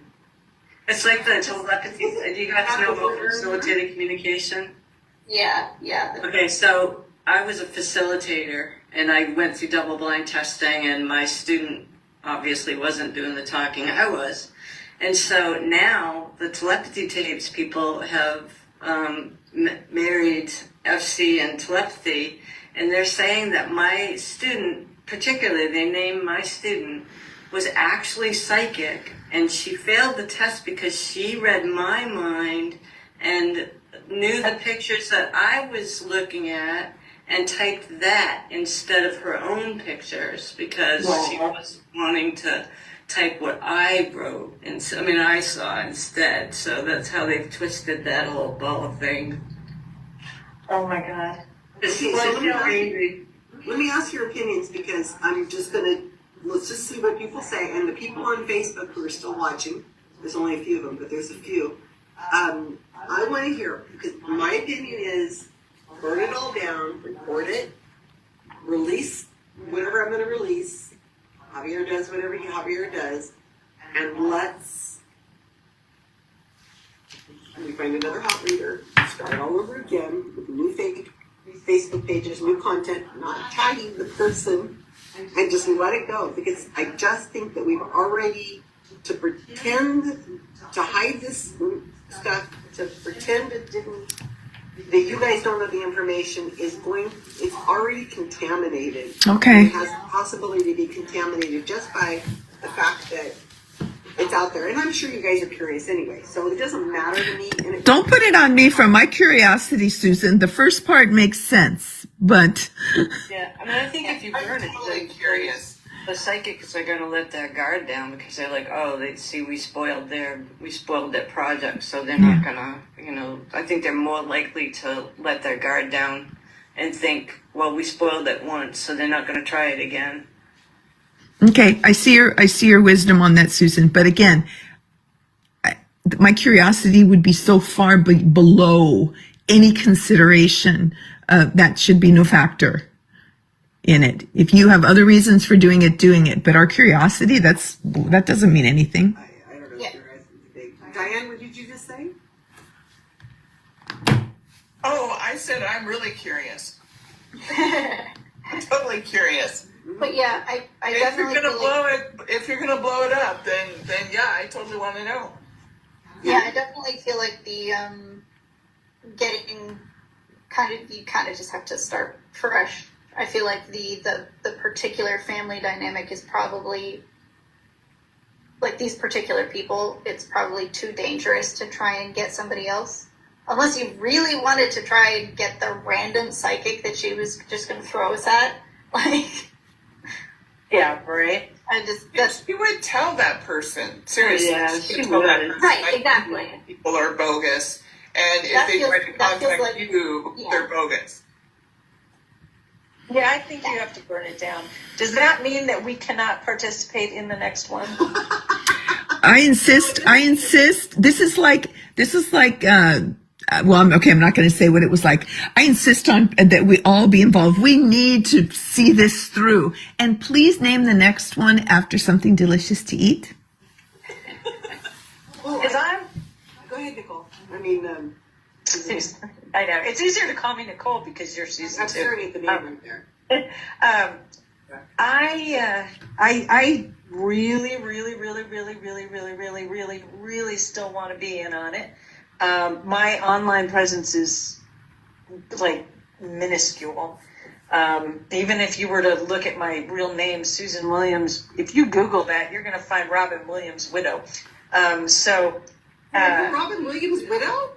It's like the telepathy. Do you guys know about facilitated communication? Yeah, yeah. Okay, so I was a facilitator and I went through double blind testing, and my student obviously wasn't doing the talking, I was. And so now the telepathy tapes people have married FC and telepathy, and they're saying that my student, particularly, they named my student, was actually psychic, and she failed the test because she read my mind and knew the pictures that I was looking at and typed that instead of her own pictures because she was wanting to type what I wrote, and so, I mean, I saw instead. So that's how they've twisted that whole ball thing. Oh my God. It's Okay, so like let me ask- crazy. Let me ask your opinions because I'm just let's just see what people say. And the people on Facebook who are still watching, there's only a few of them, but there's a few. I want to hear, because my opinion is burn it all down, record it, release whatever I'm going to release. Javier does whatever Javier does, and we find another hot reader, start all over again with new fake Facebook pages, new content, not tagging the person, and just let it go. Because I just think that we've already, to pretend to hide this stuff, to pretend it didn't, that you guys don't know the information it's already contaminated. Okay. It has the possibility to be contaminated just by the fact that it's out there. And I'm sure you guys are curious anyway, so it doesn't matter to me. And Don't put it on me from my curiosity, Susan. The first part makes sense, but Yeah, I mean, I think if you burn it, Totally then curious. the psychics are going to let their guard down because they're like, oh, they see we spoiled their project, so they're not gonna, I think they're more likely to let their guard down and think, well, we spoiled it once, so they're not gonna try it again. okay, I see your wisdom on that, Susan. But again, my curiosity would be so far below any consideration. That should be no factor in it. If you have other reasons for doing it. But our curiosity, that doesn't mean anything. I don't know Yeah. if your eyes is big. Diane, what did you just say? Oh, I said I'm really curious. I'm totally curious. But yeah, I If definitely you're gonna feel like, if you're gonna blow it up, then yeah, I totally want to know. yeah, I definitely feel like the getting you kind of just have to start fresh. I feel like the particular family dynamic is probably like these particular people. It's probably too dangerous to try and get somebody else, unless you really wanted to try and get the random psychic that she was just going to throw us at. Like, Yeah, right. You would tell that person seriously. Yeah, you she would tell that would. person, Right, like, exactly. People are bogus, and if That they feels- try to that feels contact like- you, yeah. they're bogus. Yeah, I think you have to burn it down. Does that mean that we cannot participate in the next one? I insist. This is like, well, I'm not going to say what it was like. I insist on that we all be involved. We need to see this through. And please name the next one after something delicious to eat. Because I'm Go ahead, Nicole. I mean, Susan. I know. It's easier to call me Nicole because you're Susan I'm too. staring at the name right there. I really, really, really, really, really, really, really, really, really still want to be in on it. My online presence is like minuscule. Even if you were to look at my real name, Susan Williams, if you Google that, you're going to find Robin Williams' widow. Robin Williams' widow?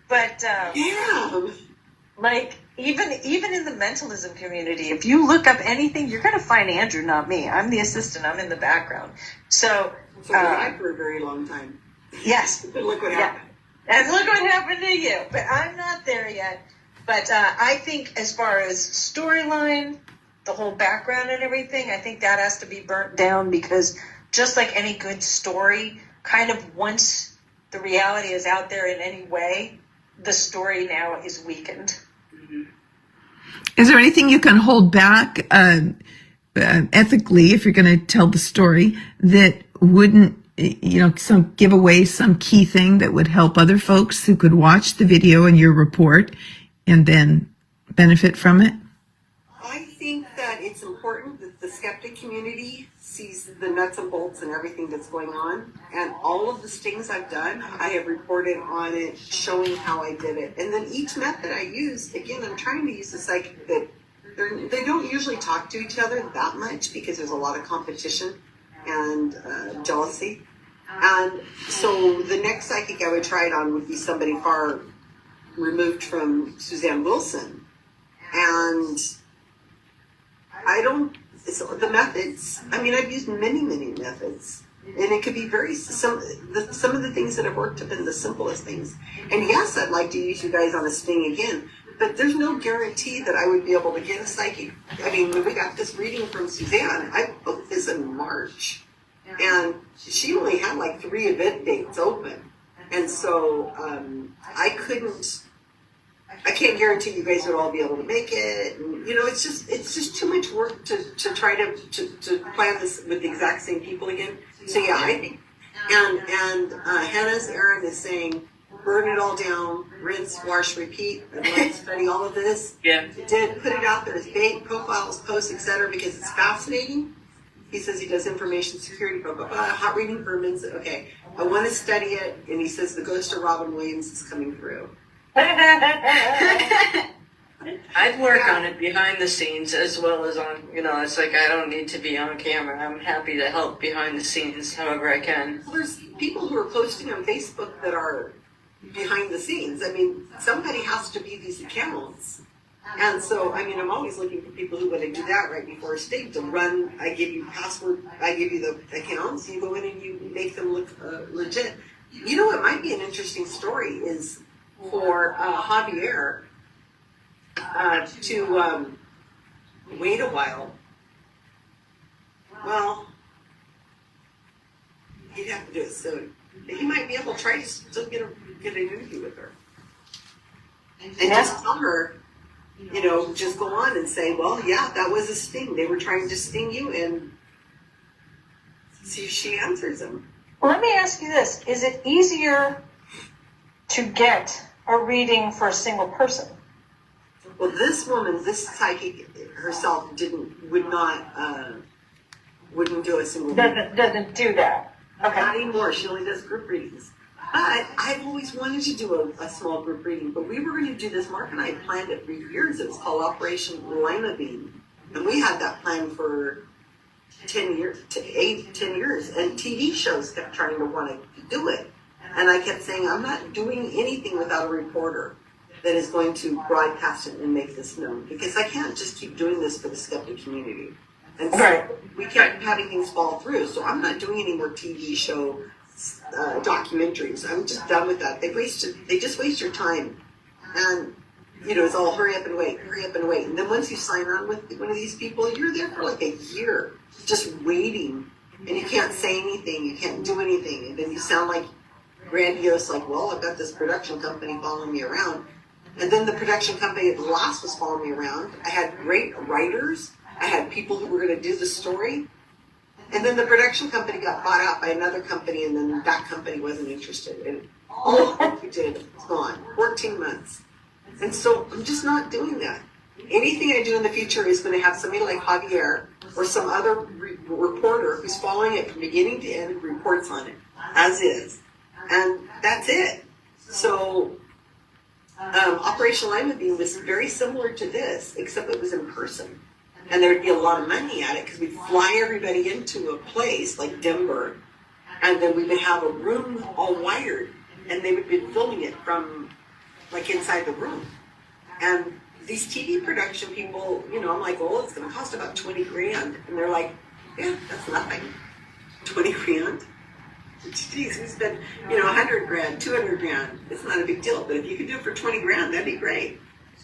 But Yeah. like even in the mentalism community, if you look up anything, you're going to find Andrew, not me. I'm the assistant. I'm in the background. So So I for a very long time. yes, But look what Yeah. happened. and look what happened to you. But I'm not there yet. But I think as far as storyline, the whole background and everything, I think that has to be burnt down because just like any good story, kind of once the reality is out there in any way, the story now is weakened. Is there anything you can hold back? ethically, if you're going to tell the story, that wouldn't, give away some key thing that would help other folks who could watch the video and your report and then benefit from it? I think that it's important that the skeptic community sees the nuts and bolts and everything that's going on. And all of the stings I've done, I have reported on it, showing how I did it. And then each method I use, again, I'm trying to use the psychic that they don't usually talk to each other that much because there's a lot of competition and jealousy. And so the next psychic I would try it on would be somebody far removed from Suzanne Wilson. And the methods, I've used many methods. And it could be some of the things that have worked have been the simplest things. And yes, I'd like to use you guys on a sting again, but there's no guarantee that I would be able to get a psychic. When we got this reading from Suzanne, I booked this in March. And she only had like 3 event dates open. And so I can't guarantee you guys would all be able to make it. And, it's just too much work to try to plan this with the exact same people again. So yeah, I think, and Hannah's Aaron is saying, burn it all down, rinse, wash, repeat. I'd like to study all of this. Yeah. Did put it out there as bait, profiles, posts, etc. because it's fascinating. He says he does information security, blah, blah, blah, hot reading for minutes. Okay, I want to study it. And he says the ghost of Robin Williams is coming through. I'd work on it behind the scenes as well as on, it's like I don't need to be on camera. I'm happy to help behind the scenes however I can. Well, there's people who are posting on Facebook that are behind the scenes. Somebody has to be these accounts. And so, I'm always looking for people who want to do that right before a stage to run. I give you password, I give you the accounts, you go in and you make them look legit. What might be an interesting story is for Javier to wait a while. Well, he'd have to do it soon. He might be able to try to still get an interview with her. And just tell her, just go on and say, well, yeah, that was a sting. They were trying to sting you, and see if she answers them. Well, let me ask you this. Is it easier to get a reading for a single person? Well, this woman, this psychic herself wouldn't do a single reading. Doesn't do that. Okay. Not anymore. She only does group readings. But I've always wanted to do a small group reading, but we were going to do this. Mark and I planned it for years. It was called Operation Lima Bean. And we had that planned for 10 years, 10 years. And TV shows kept trying to want to do it. And I kept saying, I'm not doing anything without a reporter that is going to broadcast it and make this known. Because I can't just keep doing this for the skeptic community. And so we kept having things fall through. So I'm not doing any more TV show documentaries. I'm just done with that. They just waste your time. And, it's all hurry up and wait. And then once you sign on with one of these people, you're there for like a year just waiting. And you can't say anything. You can't do anything. And then you sound like grandiose, like, well, I've got this production company following me around. And then the production company at last was following me around. I had great writers. I had people who were going to do the story. And then the production company got bought out by another company, and then that company wasn't interested. And all the work we did was gone. 14 months. And so I'm just not doing that. Anything I do in the future is going to have somebody like Javier or some other reporter who's following it from beginning to end, reports on it, as is. And that's it. So Operation Lima Bean was very similar to this, except it was in person. And there would be a lot of money at it because we'd fly everybody into a place like Denver, and then we would have a room all wired, and they would be filming it from like inside the room. And these TV production people, I'm like, well, it's going to cost about 20 grand. And they're like, yeah, that's nothing. 20 grand? Geez, we spent, 100 grand, 200 grand. It's not a big deal. But if you could do it for 20 grand, that'd be great.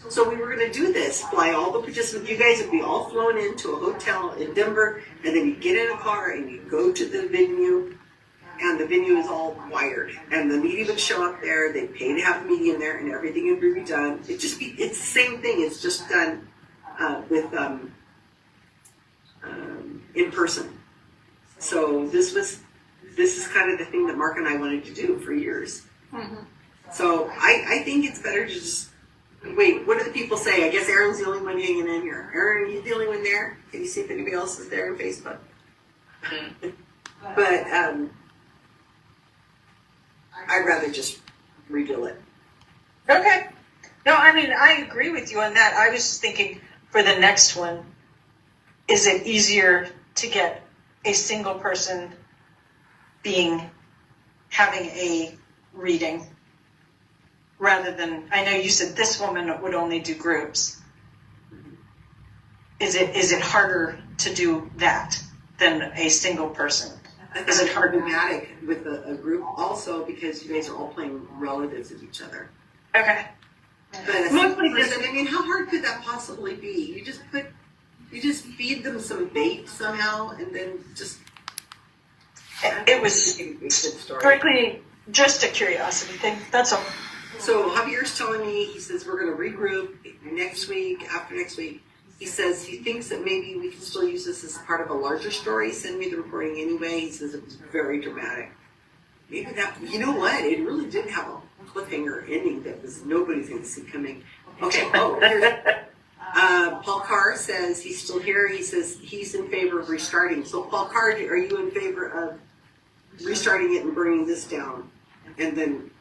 So we were going to do this, fly all the participants. You guys would be all flown into a hotel in Denver, and then you get in a car and you go to the venue, and the venue is all wired. And the media would show up there. They'd pay to have the media in there, and everything would be done. It's the same thing. It's just done with in person. So this is kind of the thing that Mark and I wanted to do for years. So I think it's better to just wait. What do the people say? I guess Aaron's the only one hanging in here. Aaron, you the only one there? Can you see if anybody else is there on Facebook? But I'd rather just redo it. Okay. No, I mean, I agree with you on that. I was just thinking for the next one, is it easier to get a single person having a reading rather than, I know you said this woman would only do groups. Is it harder to do that than a single person? Is it problematic with a group also because you guys are all playing relatives of each other? Okay. But a single person, I mean, how hard could that possibly be? You just feed them some bait somehow, and then just. It was strictly just a curiosity thing. That's all. So Javier's telling me, he says we're going to regroup next week, after next week. He says he thinks that maybe we can still use this as part of a larger story. Send me the recording anyway. He says it was very dramatic. Maybe that, you know what? It really did have a cliffhanger ending that was nobody's going to see coming. Okay, Paul Carr says he's still here. He says he's in favor of restarting. So Paul Carr, are you in favor of restarting it and bringing this down? And then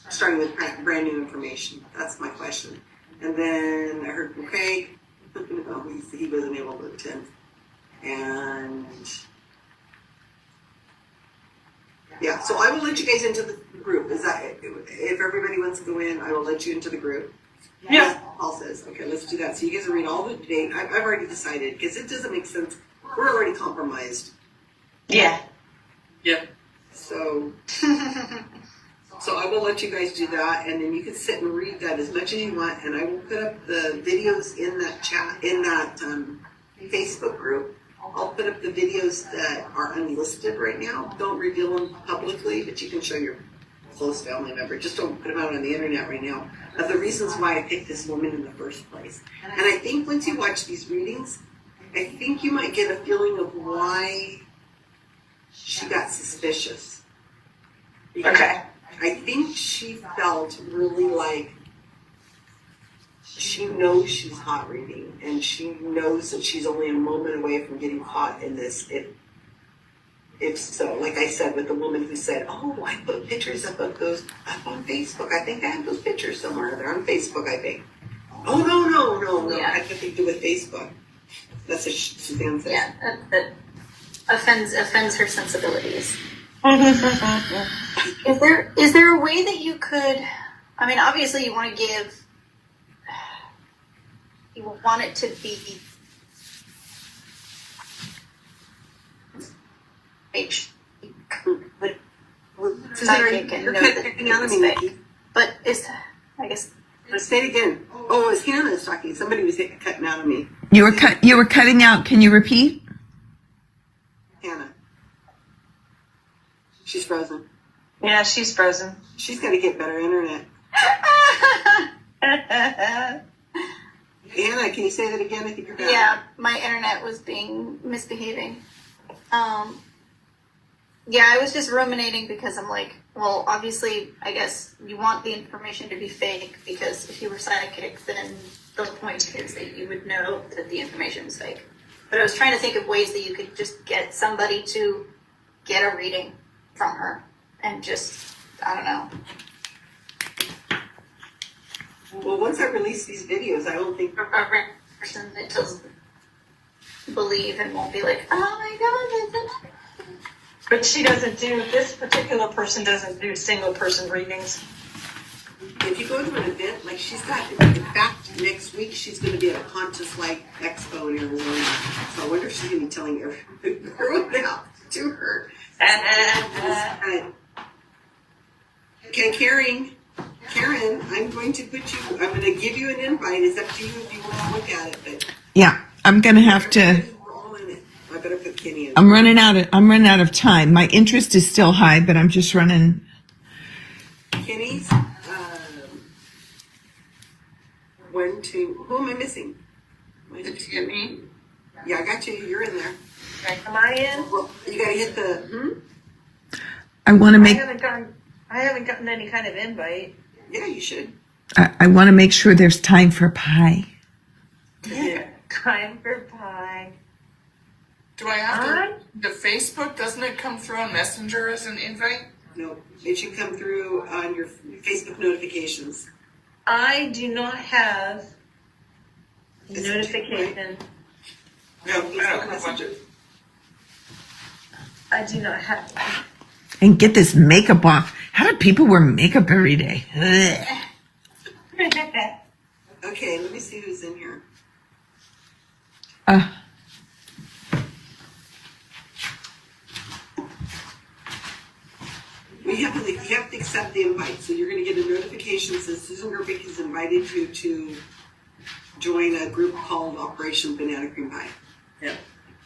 starting with brand new information? That's my question. And then I heard from Craig. He wasn't able to attend. And yeah, so I will let you guys into the group. Is that if everybody wants to go in, I will let you into the group. Yeah. Paul says, okay, let's do that. So you guys will read all the date. I've already decided because it doesn't make sense. We're already compromised. Yeah. Yeah. So I will let you guys do that, and then you can sit and read that as much as you want, and I will put up the videos in that chat, in that Facebook group. I'll put up the videos that are unlisted right now. Don't reveal them publicly, but you can show your close family member. Just don't put them out on the internet right now. Of the reasons why I picked this woman in the first place. And I think once you watch these readings, I think you might get a feeling of why she got suspicious. Okay. I think she felt really like she knows she's hot reading, and she knows that she's only a moment away from getting caught in this. If so, like I said, with the woman who said, "Oh, I put pictures up of those up on Facebook. I think I have those pictures somewhere. They're on Facebook, I think." Oh no! Yeah. I had nothing to do with Facebook. That's what Suzanne says. Yeah, that offends her sensibilities. Is there a way that you could? I mean, obviously, you want it to be psychic and know that it's fake. But I guess. Let's say it again. Oh, it was Hannah was talking. Somebody was cutting out of me. You were cutting out. Can you repeat? Hannah. She's frozen. Yeah, she's frozen. She's got to get better internet. Hannah, can you say that again? I think you're back. Yeah, my internet was misbehaving. Yeah, I was just ruminating because I'm like, well, obviously, I guess you want the information to be fake because if you were psychic, then the point is that you would know that the information is fake. But I was trying to think of ways that you could just get somebody to get a reading from her and just, I don't know. Well, once I release these videos, I don't think. A person that doesn't believe and won't be like, oh my god, But this particular person doesn't do single person readings. If you go to an event, like she's got, in fact, next week she's going to be at a Conscious Light Expo in Arizona. So I wonder if she's going to be telling everyone out to her. Okay, Karen, I'm going to give you an invite. It's up to you if you want to look at it. But Yeah, I'm gonna have to. we're all in it. I better put Kenny in. I'm running out of time. My interest is still high, but I'm just running. Kenny's, 1, 2, who am I missing? It's Jimmy. Yeah, I got you. You're in there. Am I in? Well, you gotta hit the, I want to make I haven't gotten any kind of invite. Yeah, you should. I want to make sure there's time for pie. Yeah. Time for pie. Do I have to Facebook? Doesn't it come through on Messenger as an invite? No, it should come through on your Facebook notifications. I do not have Is it notification. No, I don't have one. I do not have. And get this makeup off. How do people wear makeup every day? Ugh. Okay, let me see who's in here. You have to accept the invite. So you're going to get a notification that says Susan Gerbic has invited you to join a group called Operation Banana Cream Pie. Yeah,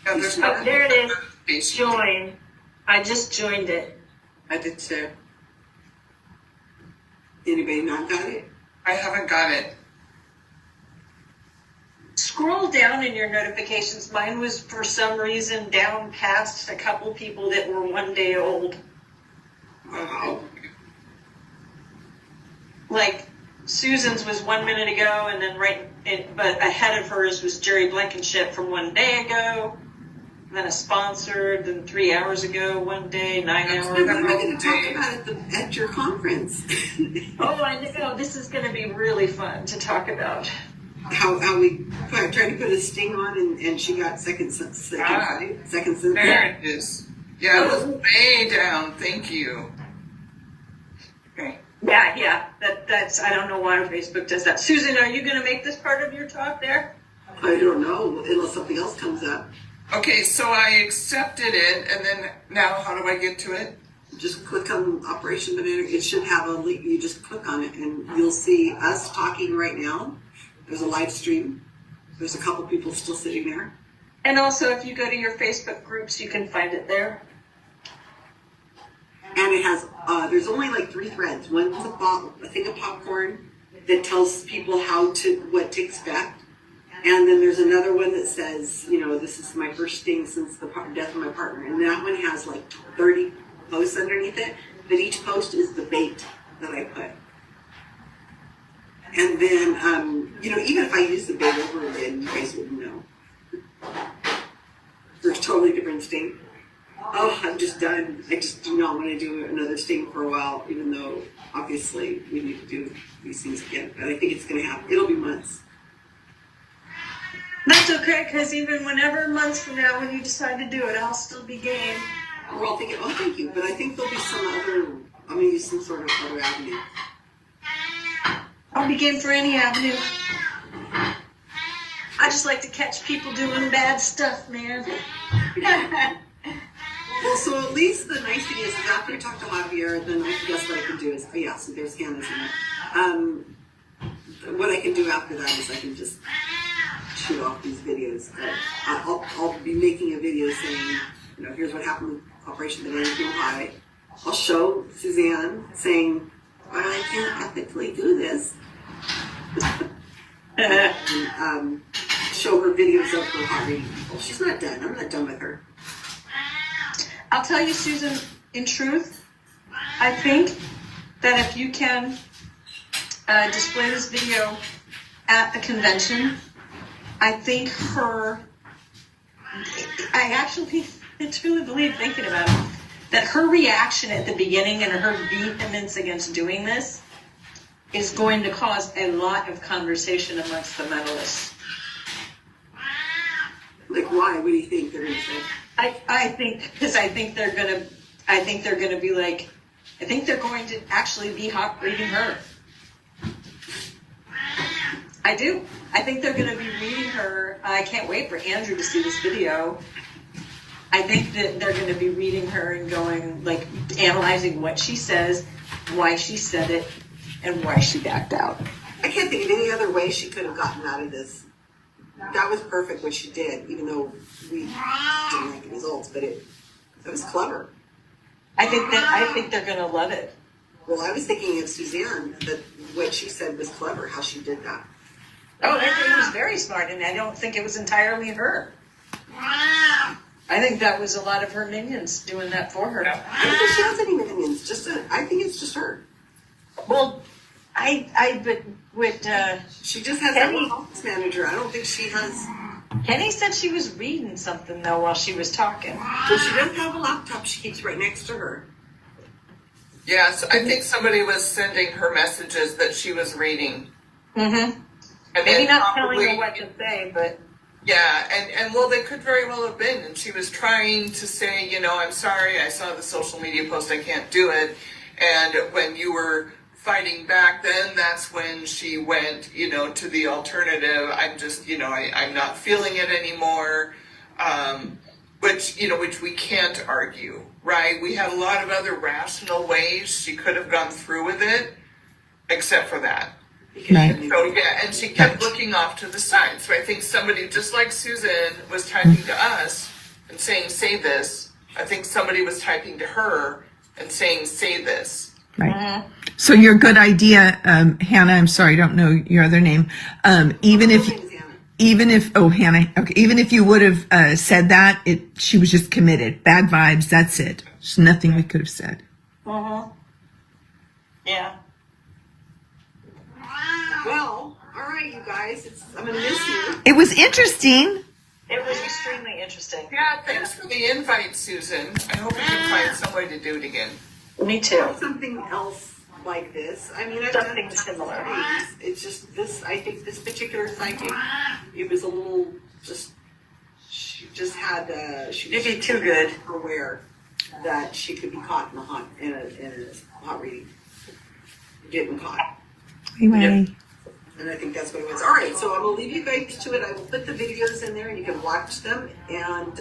there's Oh, there it is. Facebook. Join. I just joined it. I did too. Anybody not got it? I haven't got it. Scroll down in your notifications. Mine was for some reason down past a couple people that were 1 day old. Wow. Like Susan's was 1 minute ago, and then but ahead of hers was Jerry Blankenship from 1 day ago. Then a sponsored, then 3 hours ago, 1 day, 9 hours What am I ago. going to talk about at your conference? Oh, I know. This is going to be really fun to talk about. how we tried to put a sting on and she got second sentence. There it is. Yeah, it was way down. Thank you. Okay. Yeah. That's. I don't know why Facebook does that. Susan, are you going to make this part of your talk there? I don't know unless something else comes up. Okay, so I accepted it, and then now how do I get to it? Just click on Operation Banana. It should have a link. You just click on it and you'll see us talking right now. There's a live stream. There's a couple people still sitting there. And also, if you go to your Facebook groups, you can find it there. And it has, there's only like 3 threads. One's a thing of popcorn that tells people what to expect. And then there's another one that says, this is my first sting since the death of my partner. And that one has like 30 posts underneath it. But each post is the bait that I put. And then, even if I use the bait over again, you guys wouldn't know. There's totally different sting. Oh, I'm just done. I just do not want to do another sting for a while, even though obviously we need to do these things again. But I think it's going to happen. It'll be months. That's okay, because even months from now, when you decide to do it, I'll still be game. We're all thinking, oh, thank you. But I think there'll be I'm going to use some sort of other avenue. I'll be game for any avenue. I just like to catch people doing bad stuff, man. Well, so at least the nice thing is after I talk to Javier, then I guess what I can do is, so there's Hannah's in there. What I can do after that is I can just shoot off these videos. I'll be making a video saying, here's what happened with Operation Banana Cream Pie. I'll show Suzanne saying, well, I can't ethically do this. And, show her videos of her hot reading people. She's not done. I'm not done with her. I'll tell you, Susan, in truth, I think that if you can display this video at a convention, I think I actually truly believe, thinking about it, that her reaction at the beginning and her vehemence against doing this is going to cause a lot of conversation amongst the medalists. Like, why? What do you think they're going to say? I think they're gonna be like, I think they're going to actually be hot reading her. I do. I think they're gonna be reading her. I can't wait for Andrew to see this video. I think that they're gonna be reading her and going, like, analyzing what she says, why she said it, and why she backed out. I can't think of any other way she could have gotten out of this. That was perfect what she did, even though we didn't like the results, but it was clever. I think they're gonna love it. Well, I was thinking of Suzanne, that what she said was clever, how she did that. Oh, it was very smart, and I don't think it was entirely her. I think that was a lot of her minions doing that for her. I don't think she has any minions. I think it's just her. Well, I would She just has that Penny- one office manager. I don't think she has. Kenny said she was reading something though while she was talking. Well, she does have a laptop she keeps right next to her. Yes, I think somebody was sending her messages that she was reading. Mm-hmm. And Maybe then not telling probably- her what to say, but Yeah, and well, they could very well have been. And she was trying to say, you know, I'm sorry, I saw the social media post, I can't do it. And when you were fighting back, then that's when she went, you know, to the alternative. I'm just, you know, I'm not feeling it anymore. Which we can't argue, right? We had a lot of other rational ways she could have gone through with it, except for that. Right. So yeah, and she kept looking off to the side. So I think somebody, just like Susan was typing to us and saying, say this, I think somebody was typing to her and saying, say this. Right. So your good idea, Hannah, I'm sorry, I don't know your other name. Even if Hannah, okay, even if you would have said that, she was just committed. Bad vibes, that's it. There's nothing we could have said. yeah. Well, all right, you guys. I'm gonna miss you. It was interesting. It was extremely interesting. Yeah, thanks for the invite, Susan. I hope we can find some way to do it again. Me too. Something else like this. I mean, I've Something done similar. things. It's just this. I think this particular psychic, it was a little just. She just had. She You'd be was too good. aware that she could be caught in a hot reading. Getting caught. Anyway. And I think that's what it was. All right, so I'm gonna leave you guys to it. I will put the videos in there, and you can watch them. And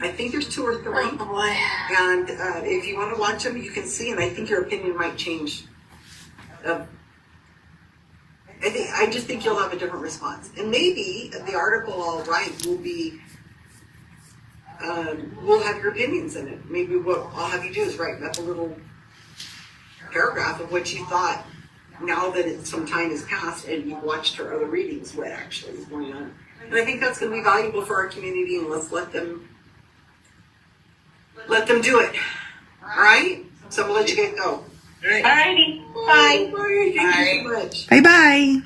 I think there's 2 or 3. Oh boy. And if you want to watch them, you can see. And I think your opinion might change. I just think you'll have a different response. And maybe the article I'll write will be. We'll have your opinions in it. Maybe what I'll have you do is write up a little paragraph of what you thought. Now that some time has passed and you've watched her other readings, what actually is going on. And I think that's going to be valuable for our community, and let's let them do it. All right? So we'll let you guys go. Alrighty. Bye. Thank you so much. Bye bye.